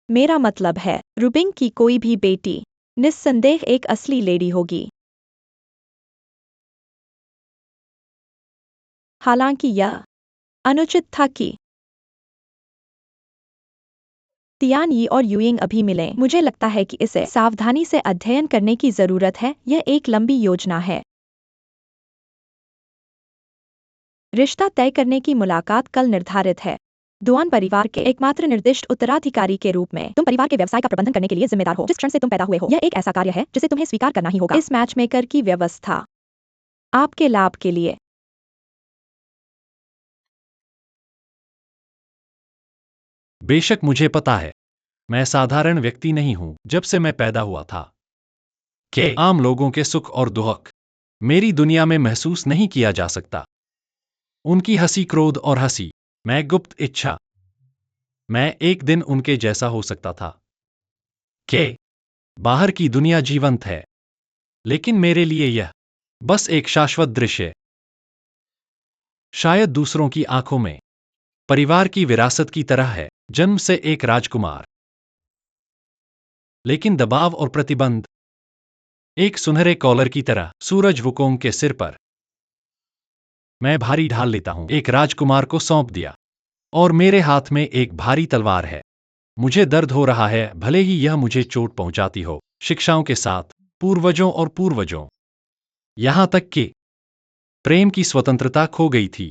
मेरा मतलब है, रुबिंग की कोई भी बेटी निस्संदेह एक असली लेडी होगी। हालांकि यह अनुचित था कि तियान यी और यूइंग अभी मिलें। मुझे लगता है कि इसे सावधानी से अध्ययन करने की जरूरत है। यह एक लंबी योजना है। रिश्ता तय करने की मुलाकात कल निर्धारित है। दुआन परिवार के एकमात्र निर्दिष्ट उत्तराधिकारी के रूप में तुम परिवार के व्यवसाय का प्रबंधन करने के लिए जिम्मेदार हो। जिस क्षण से तुम पैदा हुए हो, यह एक ऐसा कार्य है जिसे तुम्हें स्वीकार करना ही होगा। इस मैच मेकर की व्यवस्था आपके लाभ के लिए। बेशक मुझे पता है, मैं साधारण व्यक्ति नहीं हूं। जब से मैं पैदा हुआ था कि आम लोगों के सुख और दुख मेरी दुनिया में महसूस नहीं किया जा सकता। उनकी हंसी, क्रोध और हंसी, मैं गुप्त इच्छा, मैं एक दिन उनके जैसा हो सकता था कि बाहर की दुनिया जीवंत है, लेकिन मेरे लिए यह बस एक शाश्वत दृश्य, शायद दूसरों की आंखों में परिवार की विरासत की तरह है, जन्म से एक राजकुमार, लेकिन दबाव और प्रतिबंध एक सुनहरे कॉलर की तरह सूरज वुकोंग के सिर पर। मैं भारी ढाल लेता हूं, एक राजकुमार को सौंप दिया, और मेरे हाथ में एक भारी तलवार है। मुझे दर्द हो रहा है, भले ही यह मुझे चोट पहुंचाती हो। शिक्षाओं के साथ, पूर्वजों और पूर्वजों, यहां तक कि प्रेम की स्वतंत्रता खो गई थी।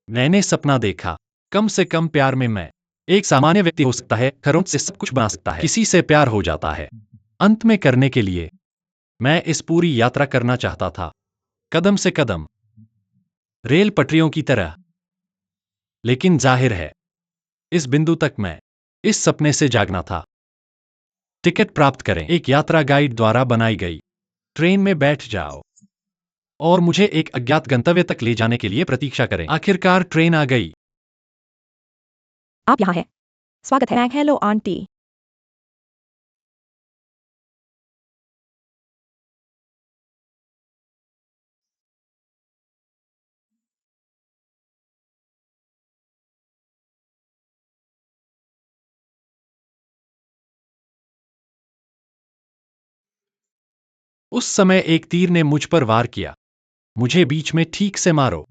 मैंने सपना देखा, कम से कम प्यार में मैं एक सामान्य व्यक्ति हो सकता है, खरोंच से सब कुछ बना सकता है, किसी से प्यार हो जाता है। अंत में करने के लिए मैं इस पूरी यात्रा करना चाहता था, कदम से कदम, रेल पटरियों की तरह। लेकिन जाहिर है, इस बिंदु तक मैं इस सपने से जागना था। टिकट प्राप्त करें, एक यात्रा गाइड द्वारा बनाई गई ट्रेन में बैठ जाओ और मुझे एक अज्ञात गंतव्य तक ले जाने के लिए प्रतीक्षा करें। आखिरकार ट्रेन आ गई। आप यहाँ हैं। स्वागत है। Hello aunty. उस समय एक तीर ने मुझ पर वार किया, मुझे बीच में ठीक से मारो।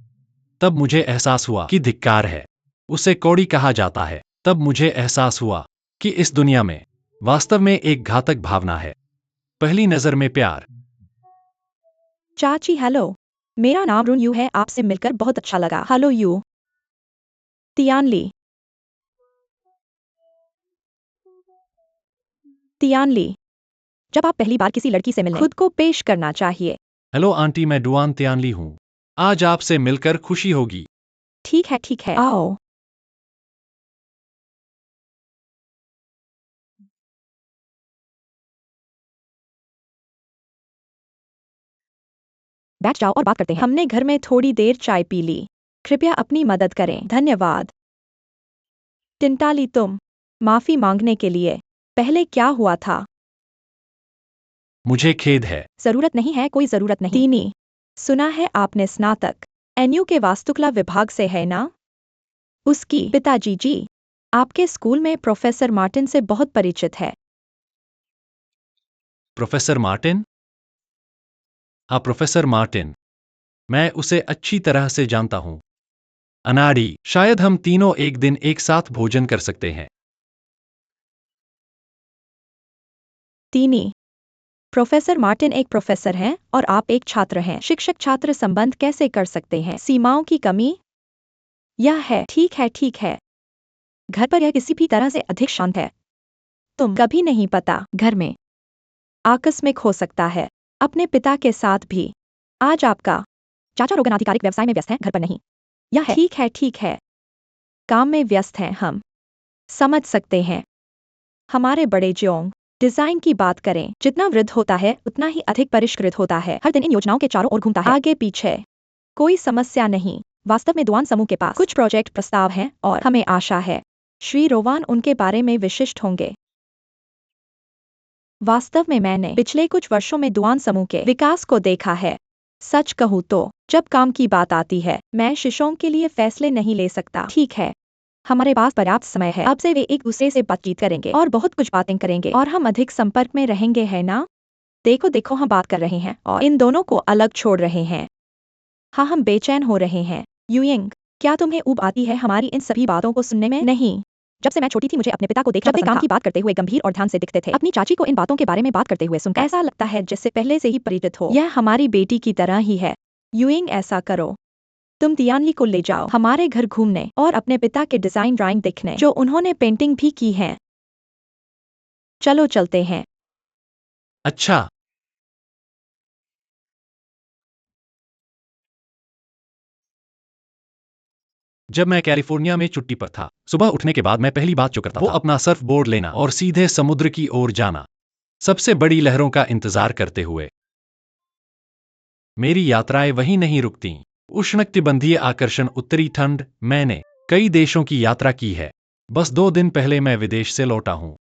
तब मुझे एहसास हुआ कि धिक्कार है, उसे कौड़ी कहा जाता है। तब मुझे एहसास हुआ कि इस दुनिया में वास्तव में एक घातक भावना है, पहली नजर में प्यार। चाची हेलो, मेरा नाम रुन यू है। आपसे मिलकर बहुत अच्छा लगा। Hello you. तियानली। तियानली, जब आप पहली बार किसी लड़की से मिलने खुद को पेश करना चाहिए। हेलो आंटी, मैं डुआन तियानली हूँ। आज आपसे मिलकर खुशी होगी। ठीक है, आओ। बैठ जाओ और बात करते हैं। हमने घर में थोड़ी देर चाय पी ली। कृपया अपनी मदद करें। धन्यवाद। टिंटाली, तुम माफी मांगने के लिए पहले क्या हुआ था? मुझे खेद है। जरूरत नहीं है, कोई जरूरत नहीं। तीनी, सुना है आपने स्नातक एनयू के वास्तुकला विभाग से है ना? उसकी पिताजी जी आपके स्कूल में प्रोफेसर मार्टिन से बहुत परिचित है। Professor Martin? हाँ, प्रोफेसर मार्टिन। मैं उसे अच्छी तरह से जानता हूँ। अनाड़ी, शायद हम तीनों एक दिन एक साथ भोजन कर सकते हैं। तीनी, प्रोफेसर मार्टिन एक प्रोफेसर हैं और आप एक छात्र हैं। शिक्षक छात्र संबंध कैसे कर सकते हैं? सीमाओं की कमी? यह है ठीक है ठीक है। घर पर यह किसी भी तरह से अधिक शांत है। तुम कभी नहीं पता घर में आकस्मिक हो सकता है। अपने पिता के साथ भी। आज आपका चाचा रोगन आधिकारिक व्यवसाय में व्यस्त हैं, घर पर नहीं। यह है ठीक है ठीक है। काम में व्यस्त हैं हम। समझ सकते हैं। हमारे बड़े जोंग डिजाइन की बात करें, जितना वृद्ध होता है उतना ही अधिक परिष्कृत होता है। हर दिन इन योजनाओं के चारों ओर घूमता है, आगे पीछे। कोई समस्या नहीं। वास्तव में दुआन समूह के पास कुछ प्रोजेक्ट प्रस्ताव हैं और हमें आशा है श्री रोवान उनके बारे में विशिष्ट होंगे। वास्तव में मैंने पिछले कुछ वर्षों में दुआन समूह के विकास को देखा है। सच कहूँ तो जब काम की बात आती है मैं शिशों के लिए फैसले नहीं ले सकता। ठीक है, हमारे पास पर्याप्त समय है। अब से वे एक दूसरे से बातचीत करेंगे और बहुत कुछ बातें करेंगे और हम अधिक संपर्क में रहेंगे, है ना? देखो देखो, हम बात कर रहे हैं और इन दोनों को अलग छोड़ रहे हैं। हाँ, हम बेचैन हो रहे हैं। यूइंग, क्या तुम्हें ऊब आती है हमारी इन सभी बातों को सुनने में? नहीं। जब से मैं छोटी थी मुझे अपने पिता को देखना पसंद था। काम की बात करते हुए गंभीर और ध्यान से दिखते थे। अपनी चाची को इन बातों के बारे में बात करते हुए सुनकर ऐसा लगता है जैसे पहले से ही परिचित हो। यह हमारी बेटी की तरह ही है। यूइंग, ऐसा करो, तुम तियानली को ले जाओ हमारे घर घूमने और अपने पिता के डिजाइन ड्राइंग देखने जो उन्होंने पेंटिंग भी की है। चलो चलते हैं। अच्छा। जब मैं कैलिफोर्निया में छुट्टी पर था, सुबह उठने के बाद मैं पहली बात जो करता था वो अपना सर्फ बोर्ड लेना और सीधे समुद्र की ओर जाना, सबसे बड़ी लहरों का इंतजार करते हुए। मेरी यात्राएं वहीं नहीं रुकती। उष्णकटिबंधीय आकर्षण, उत्तरी ठंड। मैंने कई देशों की यात्रा की है। बस 2 दिन पहले मैं विदेश से लौटा हूं।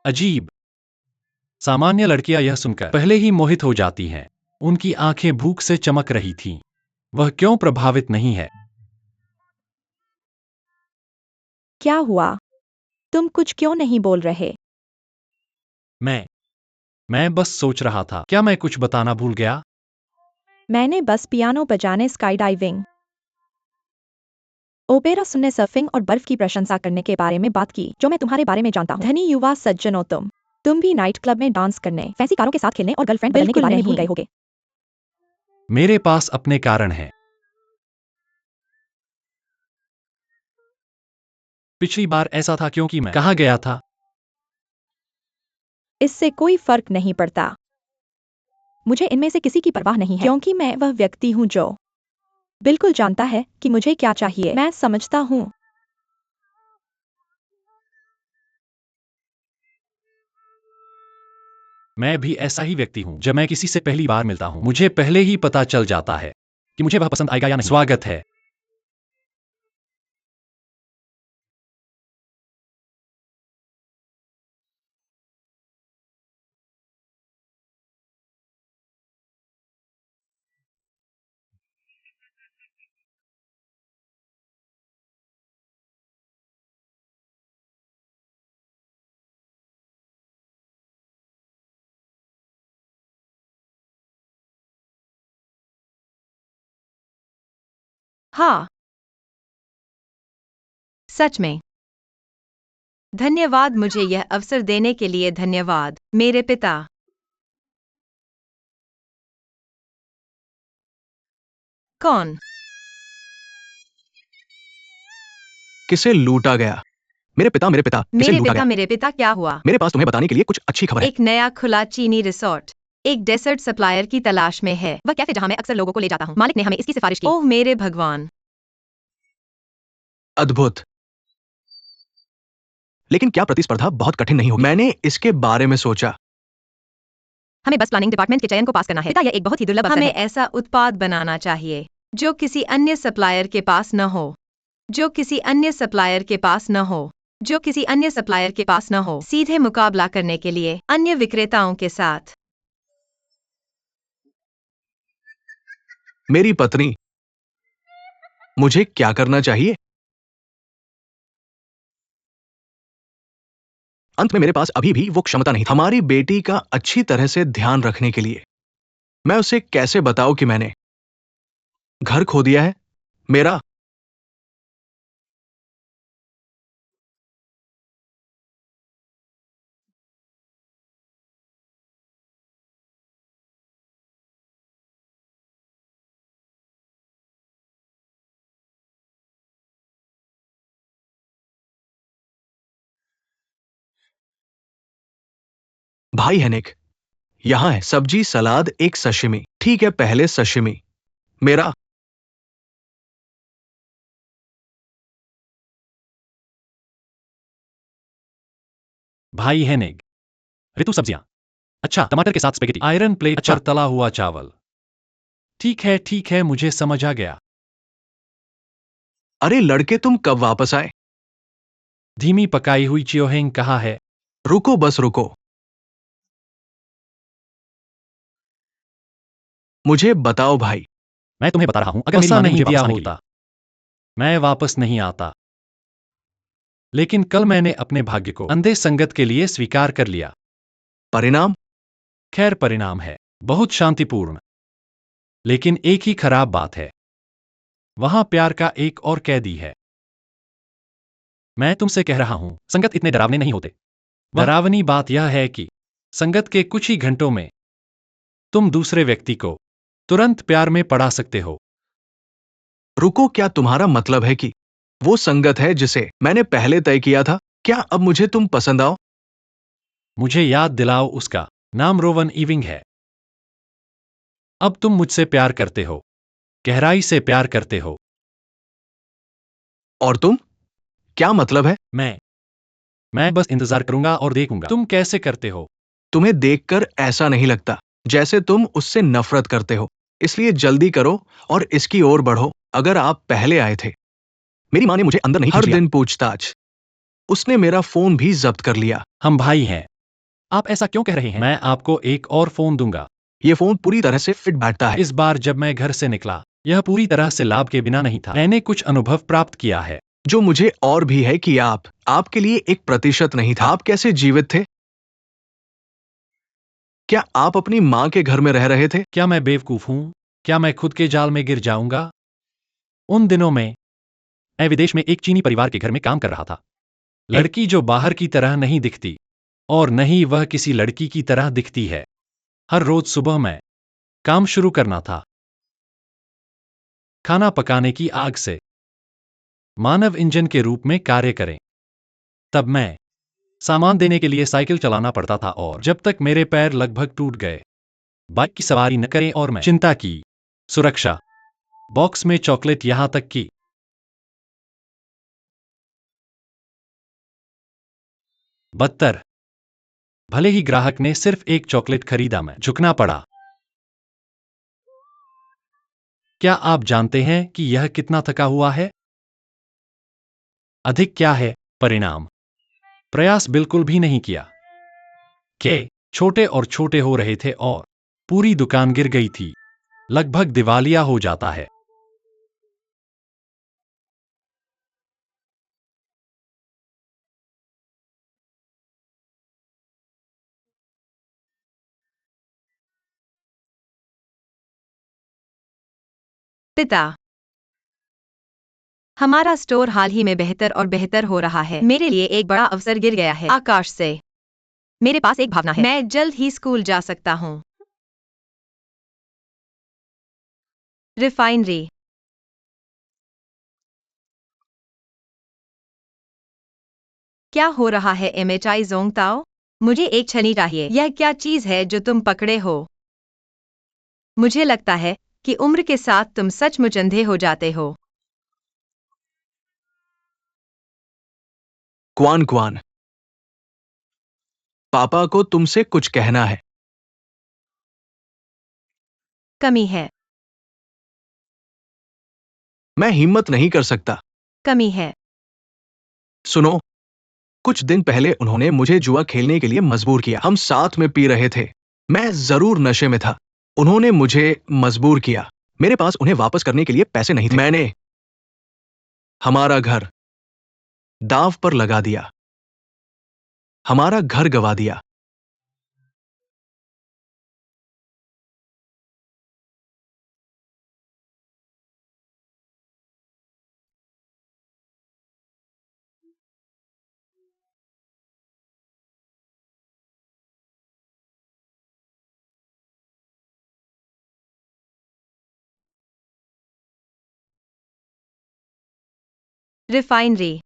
अजीब। सामान्य लड़कियां यह सुनकर पहले ही मोहित हो जाती हैं। उनकी आंखें भूख से चमक रही थीं। वह क्यों प्रभावित नहीं है? क्या हुआ? तुम कुछ क्यों नहीं बोल रहे? मैं बस सोच रहा था, क्या मैं कुछ बताना भूल गया? मैंने बस पियानो बजाने, स्काई डाइविंग, ओपेरा सुनने, सर्फिंग और बर्फ की प्रशंसा करने के बारे में बात की, जो मैं तुम्हारे बारे में जानता हूँ। धनी युवा सज्जनों, तुम भी नाइट क्लब में डांस करने, फैंसी कारों के साथ खेलने और गर्लफ्रेंड बनने के बारे में भूल गए होगे। मेरे पास अपने कारण हैं। पिछली बार ऐसा था क्योंकि मैं कहाँ गया था। इससे कोई फर्क नहीं पड़ता। मुझे इनमें से किसी की परवाह नहीं है, क्योंकि मैं वह व्यक्ति हूँ जो बिल्कुल जानता है कि मुझे क्या चाहिए। मैं समझता हूँ। मैं भी ऐसा ही व्यक्ति हूँ। जब मैं किसी से पहली बार मिलता हूँ मुझे पहले ही पता चल जाता है कि मुझे वह पसंद आएगा या नहीं। स्वागत है। हाँ, सच में। धन्यवाद, मुझे यह अवसर देने के लिए धन्यवाद, मेरे पिता। कौन? किसे लूटा गया? मेरे पिता, मेरे पिता, किसे लूटा गया? मेरे पिता, क्या हुआ? मेरे पास तुम्हें बताने के लिए कुछ अच्छी खबर है। एक नया खुला चीनी रिसोर्ट एक डेसर्ट सप्लायर की तलाश में है। वह कैफे जहां मैं अक्सर लोगों को ले जाता हूँ। मालिक ने हमें इसकी सिफारिश की। ओह मेरे भगवान! अद्भुत। लेकिन क्या प्रतिस्पर्धा बहुत कठिन नहीं होगी? मैंने इसके बारे में सोचा। हमें बस प्लानिंग डिपार्टमेंट के चयन को पास करना है। पिता, यह एक बहुत ही दुर्लभ अवसर है। हमें ऐसा उत्पाद बनाना चाहिए जो किसी अन्य सप्लायर के पास न हो, जो किसी अन्य सप्लायर के पास न हो, जो किसी अन्य सप्लायर के पास न हो, सीधे मुकाबला करने के लिए अन्य विक्रेताओं के साथ। मेरी पत्नी, मुझे क्या करना चाहिए? अंत में मेरे पास अभी भी वो क्षमता नहीं थी। हमारी बेटी का अच्छी तरह से ध्यान रखने के लिए मैं उसे कैसे बताऊं कि मैंने घर खो दिया है? मेरा भाई हेनिक, यहाँ है सब्जी, सलाद, एक सशिमी। ठीक है, पहले सशिमी। मेरा भाई हेनिग। ऋतु सब्जियां। अच्छा, टमाटर के साथ स्पेगेटी, आयरन प्लेट अच्छा। पर तला हुआ चावल। ठीक है, मुझे समझ आ गया। अरे लड़के, तुम कब वापस आए? धीमी पकाई हुई चियोहेंग कहाँ है? रुको, बस रुको। मुझे बताओ भाई। मैं तुम्हें बता रहा हूं, अगर मेरी ऐसा माँ ने नहीं मुझे दिया वापस आने के लिए, होता। मैं वापस नहीं आता। लेकिन कल मैंने अपने भाग्य को अंधे संगत के लिए स्वीकार कर लिया। परिणाम? खैर, परिणाम है बहुत शांतिपूर्ण। लेकिन एक ही खराब बात है, वहां प्यार का एक और कैदी है। मैं तुमसे कह रहा हूं, संगत इतने डरावने नहीं होते। वाह। डरावनी बात यह है कि संगत के कुछ ही घंटों में तुम दूसरे व्यक्ति को तुरंत प्यार में पड़ा सकते हो। रुको, क्या तुम्हारा मतलब है कि वो संगत है जिसे मैंने पहले तय किया था? क्या अब मुझे तुम पसंद आओ? मुझे याद दिलाओ, उसका नाम रोवन इविंग है। अब तुम मुझसे प्यार करते हो, गहराई से प्यार करते हो। और तुम? क्या मतलब है? मैं बस इंतजार करूंगा और देखूंगा तुम कैसे करते हो। तुम्हें देखकर ऐसा नहीं लगता जैसे तुम उससे नफरत करते हो। इसलिए जल्दी करो और इसकी ओर बढ़ो। अगर आप पहले आए थे। मेरी माँ ने मुझे अंदर नहीं खींच लिया। हर दिन पूछताछ। उसने मेरा फोन भी जब्त कर लिया। हम भाई हैं। आप ऐसा क्यों कह रहे हैं? मैं आपको एक और फोन दूंगा। ये फोन पूरी तरह से फिट बैठता है। इस बार जब मैं घर से निकला, यह पूरी तरह से लाभ के बिना नहीं था। मैंने कुछ अनुभव प्राप्त किया है। जो मुझे और भी है कि आपके लिए 1% नहीं था। आप कैसे जीवित थे? क्या आप अपनी माँ के घर में रह रहे थे? क्या मैं बेवकूफ हूं? क्या मैं खुद के जाल में गिर जाऊंगा? उन दिनों में मैं विदेश में एक चीनी परिवार के घर में काम कर रहा था। लड़की जो बाहर की तरह नहीं दिखती, और न ही वह किसी लड़की की तरह दिखती है। हर रोज सुबह मैं काम शुरू करना था, खाना पकाने की आग से मानव इंजन के रूप में कार्य करें। तब मैं सामान देने के लिए साइकिल चलाना पड़ता था, और जब तक मेरे पैर लगभग टूट गए, बाइक की सवारी न करें, और मैं चिंता की सुरक्षा बॉक्स में चॉकलेट, यहां तक कि बदतर, भले ही ग्राहक ने सिर्फ एक चॉकलेट खरीदा, मैं झुकना पड़ा। क्या आप जानते हैं कि यह कितना थका हुआ है? अधिक क्या है परिणाम? प्रयास बिल्कुल भी नहीं किया। के छोटे और छोटे हो रहे थे, और पूरी दुकान गिर गई थी। लगभग दिवालिया हो जाता है। पिता, हमारा स्टोर हाल ही में बेहतर और बेहतर हो रहा है। मेरे लिए एक बड़ा अवसर गिर गया है आकाश से। मेरे पास एक भावना है, मैं जल्द ही स्कूल जा सकता हूँ। रिफाइनरी। क्या हो रहा है एमएचआई जोंगताओ? मुझे एक छनी चाहिए। यह क्या चीज है जो तुम पकड़े हो? मुझे लगता है कि उम्र के साथ तुम सचमुच अंधे हो जाते हो। क्वान क्वान, पापा को तुमसे कुछ कहना है। कमी है। मैं हिम्मत नहीं कर सकता। कमी है। सुनो, कुछ दिन पहले उन्होंने मुझे जुआ खेलने के लिए मजबूर किया। हम साथ में पी रहे थे। मैं जरूर नशे में था। उन्होंने मुझे मजबूर किया। मेरे पास उन्हें वापस करने के लिए पैसे नहीं थे। मैंने हमारा घर दांव पर लगा दिया। हमारा घर गवा दिया। रिफाइनरी।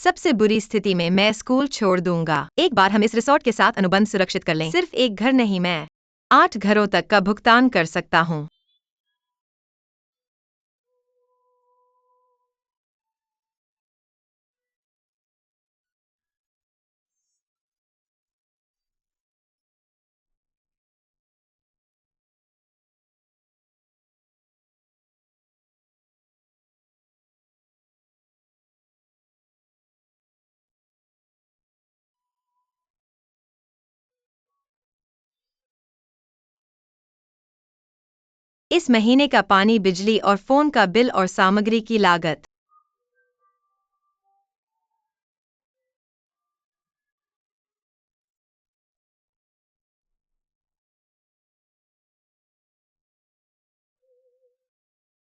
सबसे बुरी स्थिति में मैं स्कूल छोड़ दूंगा। एक बार हम इस रिसोर्ट के साथ अनुबंध सुरक्षित कर लें। सिर्फ एक घर नहीं, मैं 8 घरों तक का भुगतान कर सकता हूँ। इस महीने का पानी, बिजली और फोन का बिल और सामग्री की लागत।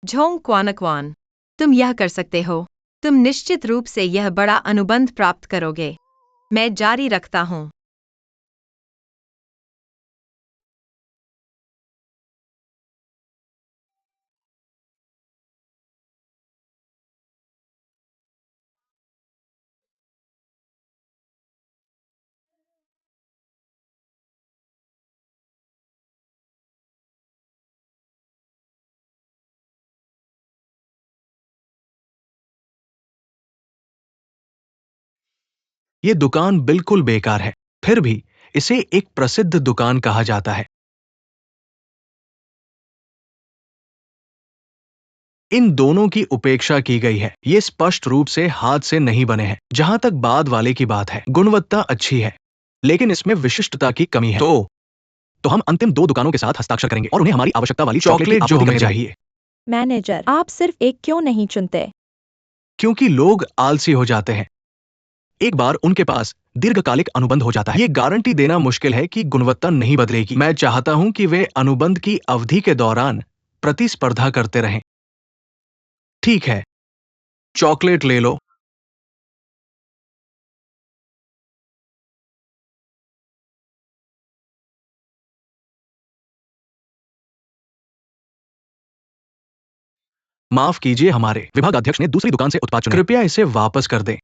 झोंग क्वानक्वान, तुम यह कर सकते हो। तुम निश्चित रूप से यह बड़ा अनुबंध प्राप्त करोगे। मैं जारी रखता हूँ। ये दुकान बिल्कुल बेकार है, फिर भी इसे एक प्रसिद्ध दुकान कहा जाता है। इन दोनों की उपेक्षा की गई है। ये स्पष्ट रूप से हाथ से नहीं बने हैं। जहां तक बाद वाले की बात है, गुणवत्ता अच्छी है, लेकिन इसमें विशिष्टता की कमी है। तो हम अंतिम 2 दुकानों के साथ हस्ताक्षर करेंगे और उन्हें हमारी आवश्यकता वाली चॉकलेट जो हमें चाहिए। मैनेजर, आप सिर्फ एक क्यों नहीं चुनते? क्योंकि लोग आलसी हो जाते हैं। एक बार उनके पास दीर्घकालिक अनुबंध हो जाता है, ये गारंटी देना मुश्किल है कि गुणवत्ता नहीं बदलेगी। मैं चाहता हूं कि वे अनुबंध की अवधि के दौरान प्रतिस्पर्धा करते रहें। ठीक है, चॉकलेट ले लो। माफ कीजिए, हमारे विभागाध्यक्ष ने दूसरी दुकान से उत्पाद चुना। कृपया इसे वापस कर दें।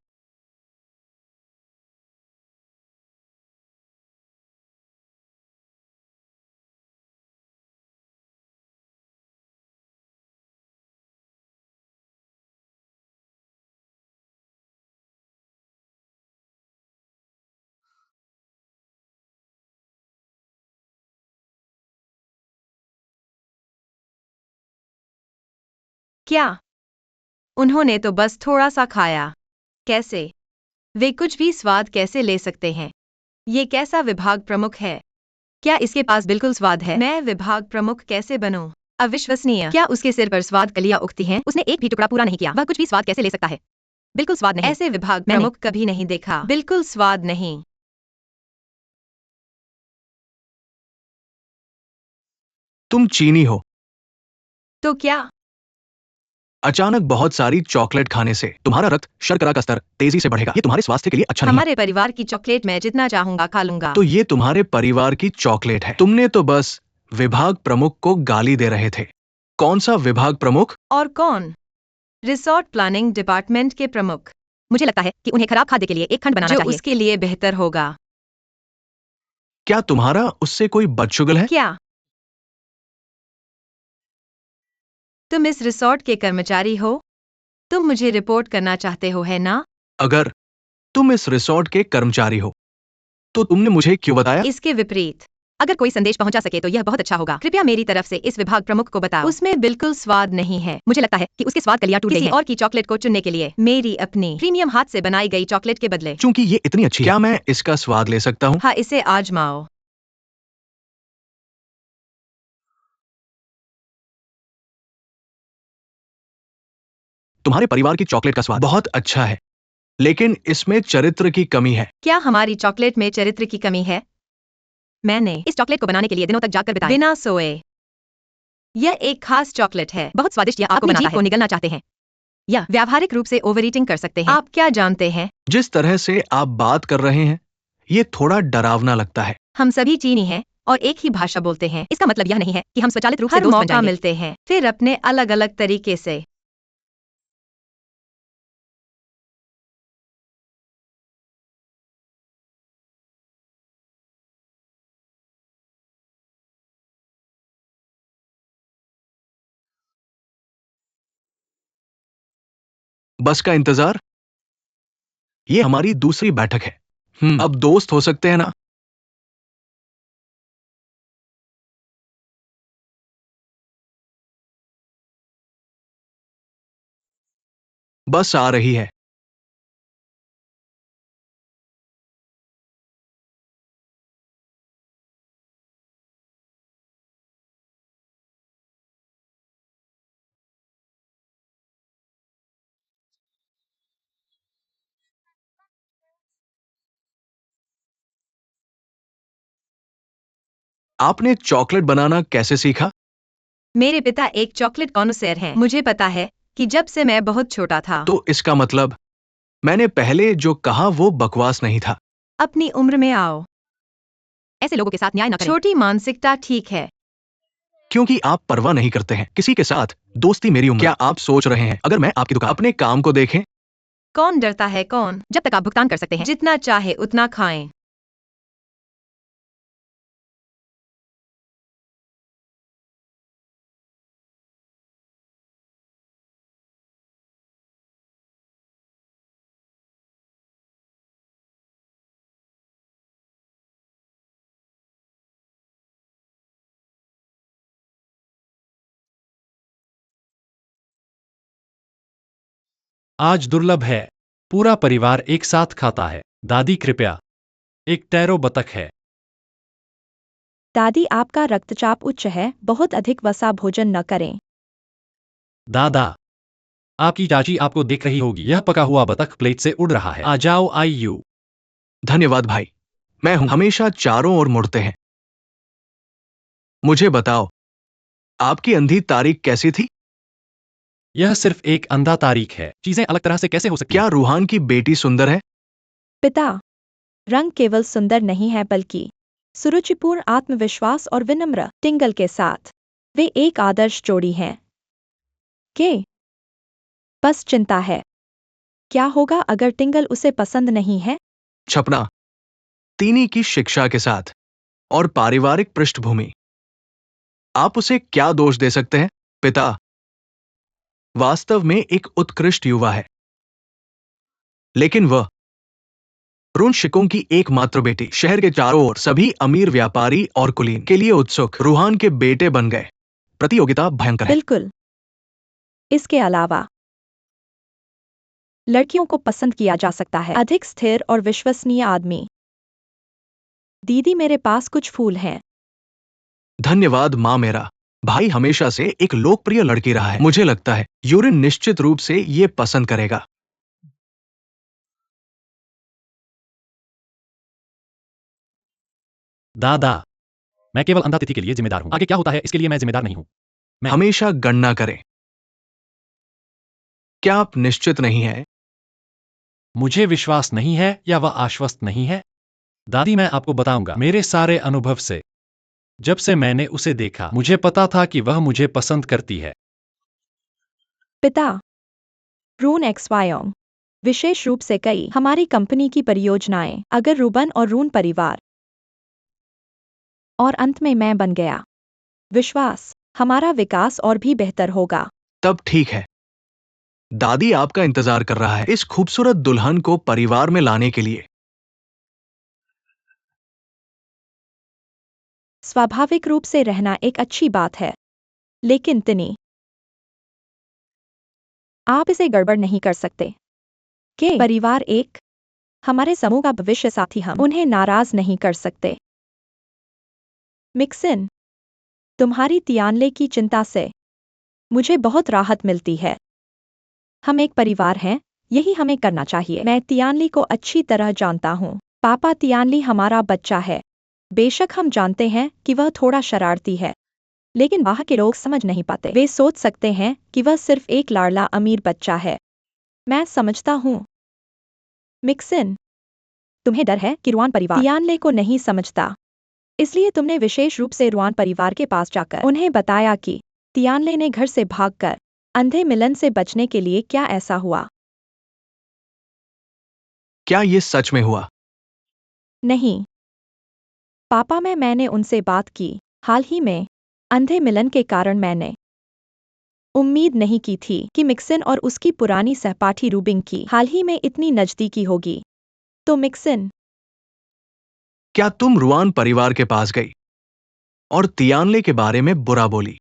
क्या? उन्होंने तो बस थोड़ा सा खाया। कैसे? वे कुछ भी स्वाद कैसे ले सकते हैं? ये कैसा विभाग प्रमुख है? क्या इसके पास बिल्कुल स्वाद है? मैं विभाग प्रमुख कैसे बनूं? अविश्वसनीय। क्या उसके सिर पर स्वाद कलियां उगती हैं? उसने एक भी टुकड़ा पूरा नहीं किया। वह कुछ भी स्वाद कैसे ले सकता है? बिल्कुल स्वाद नहीं। ऐसे विभाग प्रमुख कभी नहीं देखा। बिल्कुल स्वाद नहीं। तुम चीनी हो। तो क्या? अचानक बहुत सारी चॉकलेट खाने से तुम्हारा रक्त शर्करा का स्तर तेजी से बढ़ेगा। ये तुम्हारे स्वास्थ्य के लिए अच्छा नहीं है। हमारे परिवार की चॉकलेट मैं जितना चाहूंगा खा लूंगा। तो ये तुम्हारे परिवार की चॉकलेट है। तुमने तो बस विभाग प्रमुख को गाली दे रहे थे। कौन सा विभाग प्रमुख? और कौन? रिसोर्ट प्लानिंग डिपार्टमेंट के प्रमुख। मुझे लगता है कि उन्हें खराब खाद्य के लिए एक खंड बनाना चाहिए। उसके लिए बेहतर होगा। क्या तुम्हारा उससे कोई बदशुगल है? क्या? तुम इस रिसोर्ट के कर्मचारी हो? तुम मुझे रिपोर्ट करना चाहते हो, है ना? अगर तुम इस रिसोर्ट के कर्मचारी हो, तो तुमने मुझे क्यों बताया? इसके विपरीत, अगर कोई संदेश पहुंचा सके तो यह बहुत अच्छा होगा। कृपया मेरी तरफ से इस विभाग प्रमुख को बताओ। उसमें बिल्कुल स्वाद नहीं है। मुझे लगता है कि उसके स्वाद कलियां टूट गई हैं। और की चॉकलेट को चुनने के लिए मेरी अपनी प्रीमियम हाथ से बनाई गई चॉकलेट के बदले। चूंकि ये इतनी अच्छी है, क्या मैं इसका स्वाद ले सकता हूँ? हाँ, इसे आजमाओ। तुम्हारे परिवार की चॉकलेट का स्वाद बहुत अच्छा है, लेकिन इसमें चरित्र की कमी है। क्या हमारी चॉकलेट में चरित्र की कमी है? मैंने इस चॉकलेट को बनाने के लिए दिनों तक जागकर बिताए, बिना सोए। यह एक खास चॉकलेट है, बहुत स्वादिष्ट। यह आपको बनाता है। को निगलना चाहते हैं या व्यावहारिक रूप से ओवर ईटिंग कर सकते हैं। आप क्या जानते हैं? जिस तरह से आप बात कर रहे हैं, ये थोड़ा डरावना लगता है। हम सभी चीनी हैं और एक ही भाषा बोलते हैं। इसका मतलब यह नहीं है कि हम स्वचालित रूप से दोस्त बन जाएंगे। मिलते हैं, फिर अपने अलग अलग तरीके से। बस का इंतजार। ये हमारी दूसरी बैठक है। अब दोस्त हो सकते हैं ना? बस आ रही है। आपने चॉकलेट बनाना कैसे सीखा? मेरे पिता एक चॉकलेट कॉन्नोसेर हैं। मुझे पता है कि जब से मैं बहुत छोटा था। तो इसका मतलब मैंने पहले जो कहा वो बकवास नहीं था। अपनी उम्र में आओ। ऐसे लोगों के साथ न्याय न करें। छोटी मानसिकता ठीक है। क्योंकि आप परवाह नहीं करते हैं किसी के साथ दोस्ती मेरी उम्र। क्या आप सोच रहे हैं अगर मैं आपकी दुकान अपने काम को देखें? कौन डरता है कौन? जब तक आप भुगतान कर सकते हैं, जितना चाहे उतना खाएं। आज दुर्लभ है, पूरा परिवार एक साथ खाता है। दादी कृपया। एक टैरो बतख है। दादी आपका रक्तचाप उच्च है, बहुत अधिक वसा भोजन न करें। दादा, आपकी चाची आपको देख रही होगी। यह पका हुआ बतख प्लेट से उड़ रहा है। आ जाओ आईयू। धन्यवाद भाई। मैं हूं हमेशा चारों ओर मुड़ते हैं। मुझे बताओ, आपकी अंधी तारीख कैसी थी? यह सिर्फ एक अंधा तारीख है। चीजें अलग तरह से कैसे हो सकती क्या हैं? रूहान की बेटी सुंदर है? पिता, रंग केवल सुंदर नहीं है बल्कि सुरुचिपूर्ण, आत्मविश्वास और विनम्र टिंगल के साथ वे एक आदर्श जोड़ी हैं। के बस चिंता है, क्या होगा अगर टिंगल उसे पसंद नहीं है? छपना, तीनी की शिक्षा के साथ और पारिवारिक पृष्ठभूमि, आप उसे क्या दोष दे सकते हैं? पिता वास्तव में एक उत्कृष्ट युवा है, लेकिन वह रुनशिकों की एकमात्र बेटी, शहर के चारों ओर सभी अमीर व्यापारी और कुलीन के लिए उत्सुक रूहान के बेटे बन गए। प्रतियोगिता भयंकर है। बिल्कुल। इसके अलावा लड़कियों को पसंद किया जा सकता है, अधिक स्थिर और विश्वसनीय आदमी। दीदी, मेरे पास कुछ फूल हैं। धन्यवाद माँ। मेरा भाई हमेशा से एक लोकप्रिय लड़की रहा है। मुझे लगता है यूरिन निश्चित रूप से ये पसंद करेगा। दादा, मैं केवल अंधा तिथि के लिए जिम्मेदार हूं। आगे क्या होता है इसके लिए मैं जिम्मेदार नहीं हूं। मैं हमेशा गणना करें। क्या आप निश्चित नहीं हैं? मुझे विश्वास नहीं है या वह आश्वस्त नहीं है। दादी, मैं आपको बताऊंगा मेरे सारे अनुभव से। जब से मैंने उसे देखा, मुझे पता था कि वह मुझे पसंद करती है। पिता, रून एक्सवायोंग, विशेष रूप से कई हमारी कंपनी की परियोजनाएं, अगर रूबन और रून परिवार और अंत में मैं बन गया, विश्वास, हमारा विकास और भी बेहतर होगा। तब ठीक है। दादी आपका इंतजार कर रहा है इस खूबसूरत दुल्हन को परिवार में लाने के लिए। स्वाभाविक रूप से रहना एक अच्छी बात है, लेकिन तिनी, आप इसे गड़बड़ नहीं कर सकते। के परिवार एक हमारे समूह का भविष्य साथी, हम उन्हें नाराज नहीं कर सकते। मिक्सिन, तुम्हारी तियानले की चिंता से मुझे बहुत राहत मिलती है। हम एक परिवार हैं, यही हमें करना चाहिए। मैं तियानली को अच्छी तरह जानता हूँ। पापा, तियानली हमारा बच्चा है। बेशक हम जानते हैं कि वह थोड़ा शरारती है, लेकिन बाहर के लोग समझ नहीं पाते। वे सोच सकते हैं कि वह सिर्फ एक लाडला अमीर बच्चा है। मैं समझता हूँ। मिक्सिन, तुम्हें डर है कि रुआन परिवार तियानले को नहीं समझता, इसलिए तुमने विशेष रूप से रुआन परिवार के पास जाकर उन्हें बताया कि तियानले ने घर से भागकर अंधे मिलन से बचने के लिए क्या ऐसा हुआ। क्या ये सच में हुआ? नहीं पापा, मैंने उनसे बात की हाल ही में। अंधे मिलन के कारण मैंने उम्मीद नहीं की थी कि मिक्सन और उसकी पुरानी सहपाठी रूबिंग की हाल ही में इतनी नजदीकी होगी। तो मिक्सन, क्या तुम रुआन परिवार के पास गई और तियानले के बारे में बुरा बोली?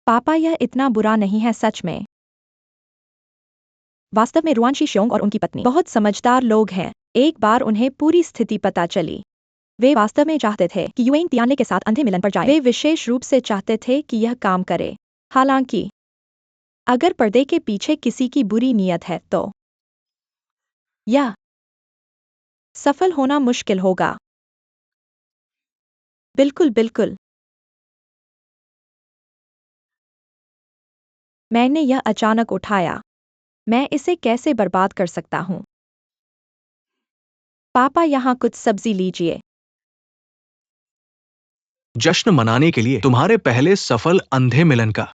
पापा यह इतना बुरा नहीं है सच में। वास्तव में रुआन शीशोंग और उनकी पत्नी बहुत समझदार लोग हैं। एक बार उन्हें पूरी स्थिति पता चली। वे वास्तव में चाहते थे कि युएंग तियानले के साथ अंधे मिलन पर जाए। वे विशेष रूप से चाहते थे कि यह काम करे। हालांकि अगर पर्दे के पीछे किसी की बुरी नीयत है तो यह सफल होना मुश्किल होगा। बिल्कुल बिल्कुल। मैंने यह अचानक उठाया। मैं इसे कैसे बर्बाद कर सकता हूँ? पापा यहाँ कुछ सब्जी लीजिए। जश्न मनाने के लिए तुम्हारे पहले सफल अंधे मिलन का।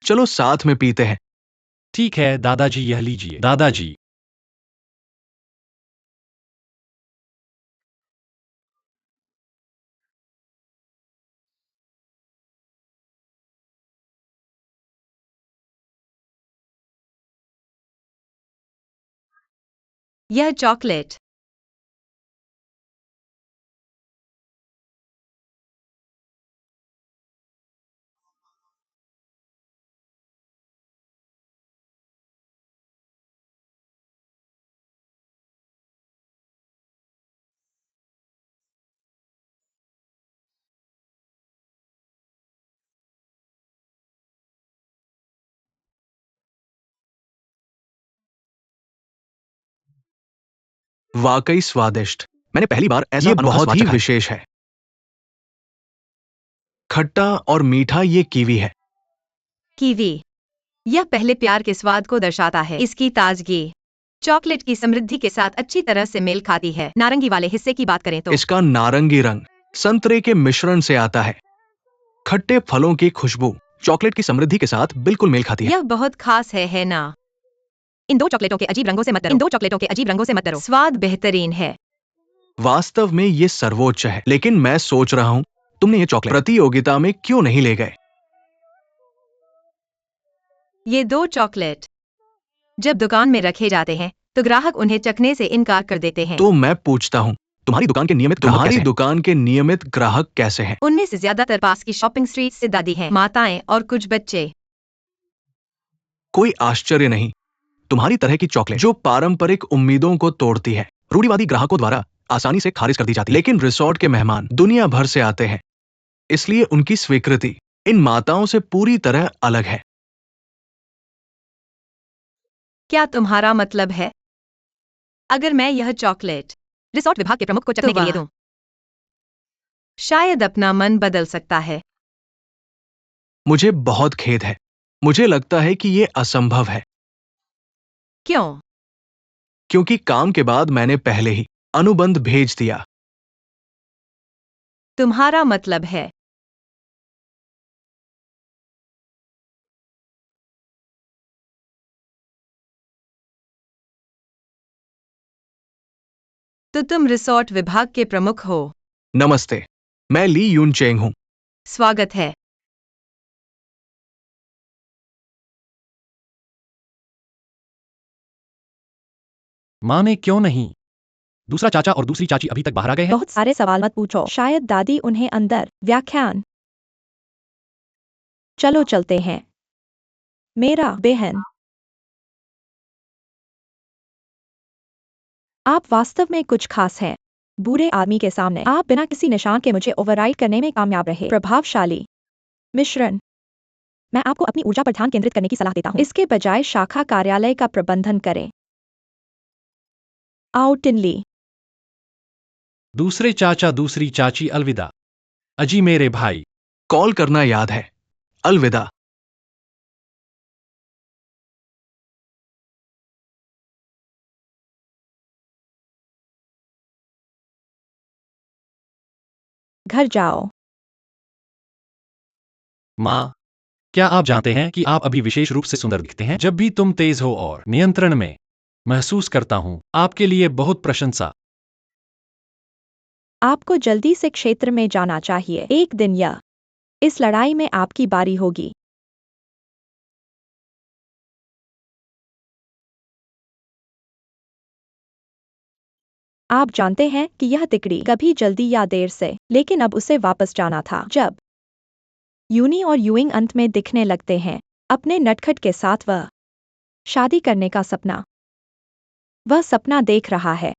चलो साथ में पीते हैं। ठीक है दादाजी, यह लीजिए। दादाजी, यह चॉकलेट। वाकई स्वादिष्ट। मैंने पहली बार ऐसा ये अनोखा बहुत स्वाद ही चखा है। विशेष है। खट्टा और मीठा ये कीवी है। कीवी। यह पहले प्यार के स्वाद को दर्शाता है। इसकी ताजगी चॉकलेट की समृद्धि के साथ अच्छी तरह से मेल खाती है। नारंगी वाले हिस्से की बात करें तो इसका नारंगी रंग संतरे के मिश्रण से आता है। खट्टे फलों की खुशबू चॉकलेट की समृद्धि के साथ बिल्कुल मेल खाती है। यह बहुत खास है ना? इन दो चॉकलेटों के अजीब रंगों से मत डरो। इन दो चॉकलेटों के अजीब रंगों से मत डरो। स्वाद बेहतरीन है। वास्तव में ये सर्वोच्च है, लेकिन मैं सोच रहा हूँ तुमने ये चॉकलेट प्रतियोगिता में क्यों नहीं ले गए? ये दो चॉकलेट जब दुकान में रखे जाते हैं तो ग्राहक उन्हें चखने से इनकार कर देते हैं। तो मैं पूछता हूँ तुम्हारी दुकान के नियमित ग्राहक कैसे हैं? उनमें से ज्यादातर पास की शॉपिंग स्ट्रीट से दादी हैं, माताएं और कुछ बच्चे। कोई आश्चर्य नहीं। तुम्हारी तरह की चॉकलेट जो पारंपरिक उम्मीदों को तोड़ती है, रूढ़िवादी ग्राहकों द्वारा आसानी से खारिज कर दी जाती है। लेकिन रिसोर्ट के मेहमान दुनिया भर से आते हैं, इसलिए उनकी स्वीकृति इन माताओं से पूरी तरह अलग है। क्या तुम्हारा मतलब है अगर मैं यह चॉकलेट रिसोर्ट विभाग के प्रमुख को चखने के लिए दूं, शायद अपना मन बदल सकता है? मुझे बहुत खेद है। मुझे लगता है कि ये असंभव है, क्यों? क्योंकि काम के बाद मैंने पहले ही अनुबंध भेज दिया। तुम्हारा मतलब है तो तुम रिसोर्ट विभाग के प्रमुख हो। नमस्ते, मैं ली यून चेंग हूँ। स्वागत है। माँ ने क्यों नहीं? दूसरा चाचा और दूसरी चाची अभी तक बाहर आ गए हैं? बहुत सारे सवाल मत पूछो। शायद दादी उन्हें अंदर। व्याख्यान। चलो चलते हैं। मेरा बहन, आप वास्तव में कुछ खास हैं। बुरे आदमी के सामने आप बिना किसी निशान के मुझे ओवरराइड करने में कामयाब रहे। प्रभावशाली मिश्रण। मैं आपको अपनी ऊर्जा पर ध्यान केंद्रित करने की सलाह देता हूँ। इसके बजाय शाखा कार्यालय का प्रबंधन करें। आउटिनली। दूसरे चाचा दूसरी चाची अलविदा। अजी मेरे भाई, कॉल करना याद है। अलविदा। घर जाओ। माँ, क्या आप जानते हैं कि आप अभी विशेष रूप से सुंदर दिखते हैं? जब भी तुम तेज हो और नियंत्रण में महसूस करता हूँ आपके लिए बहुत प्रशंसा। आपको जल्दी से क्षेत्र में जाना चाहिए। एक दिन यह इस लड़ाई में आपकी बारी होगी। आप जानते हैं कि यह तिकड़ी कभी जल्दी या देर से, लेकिन अब उसे वापस जाना था। जब यूनी और यूइंग अंत में दिखने लगते हैं, अपने नटखट के साथ वह शादी करने का सपना, वह सपना देख रहा है।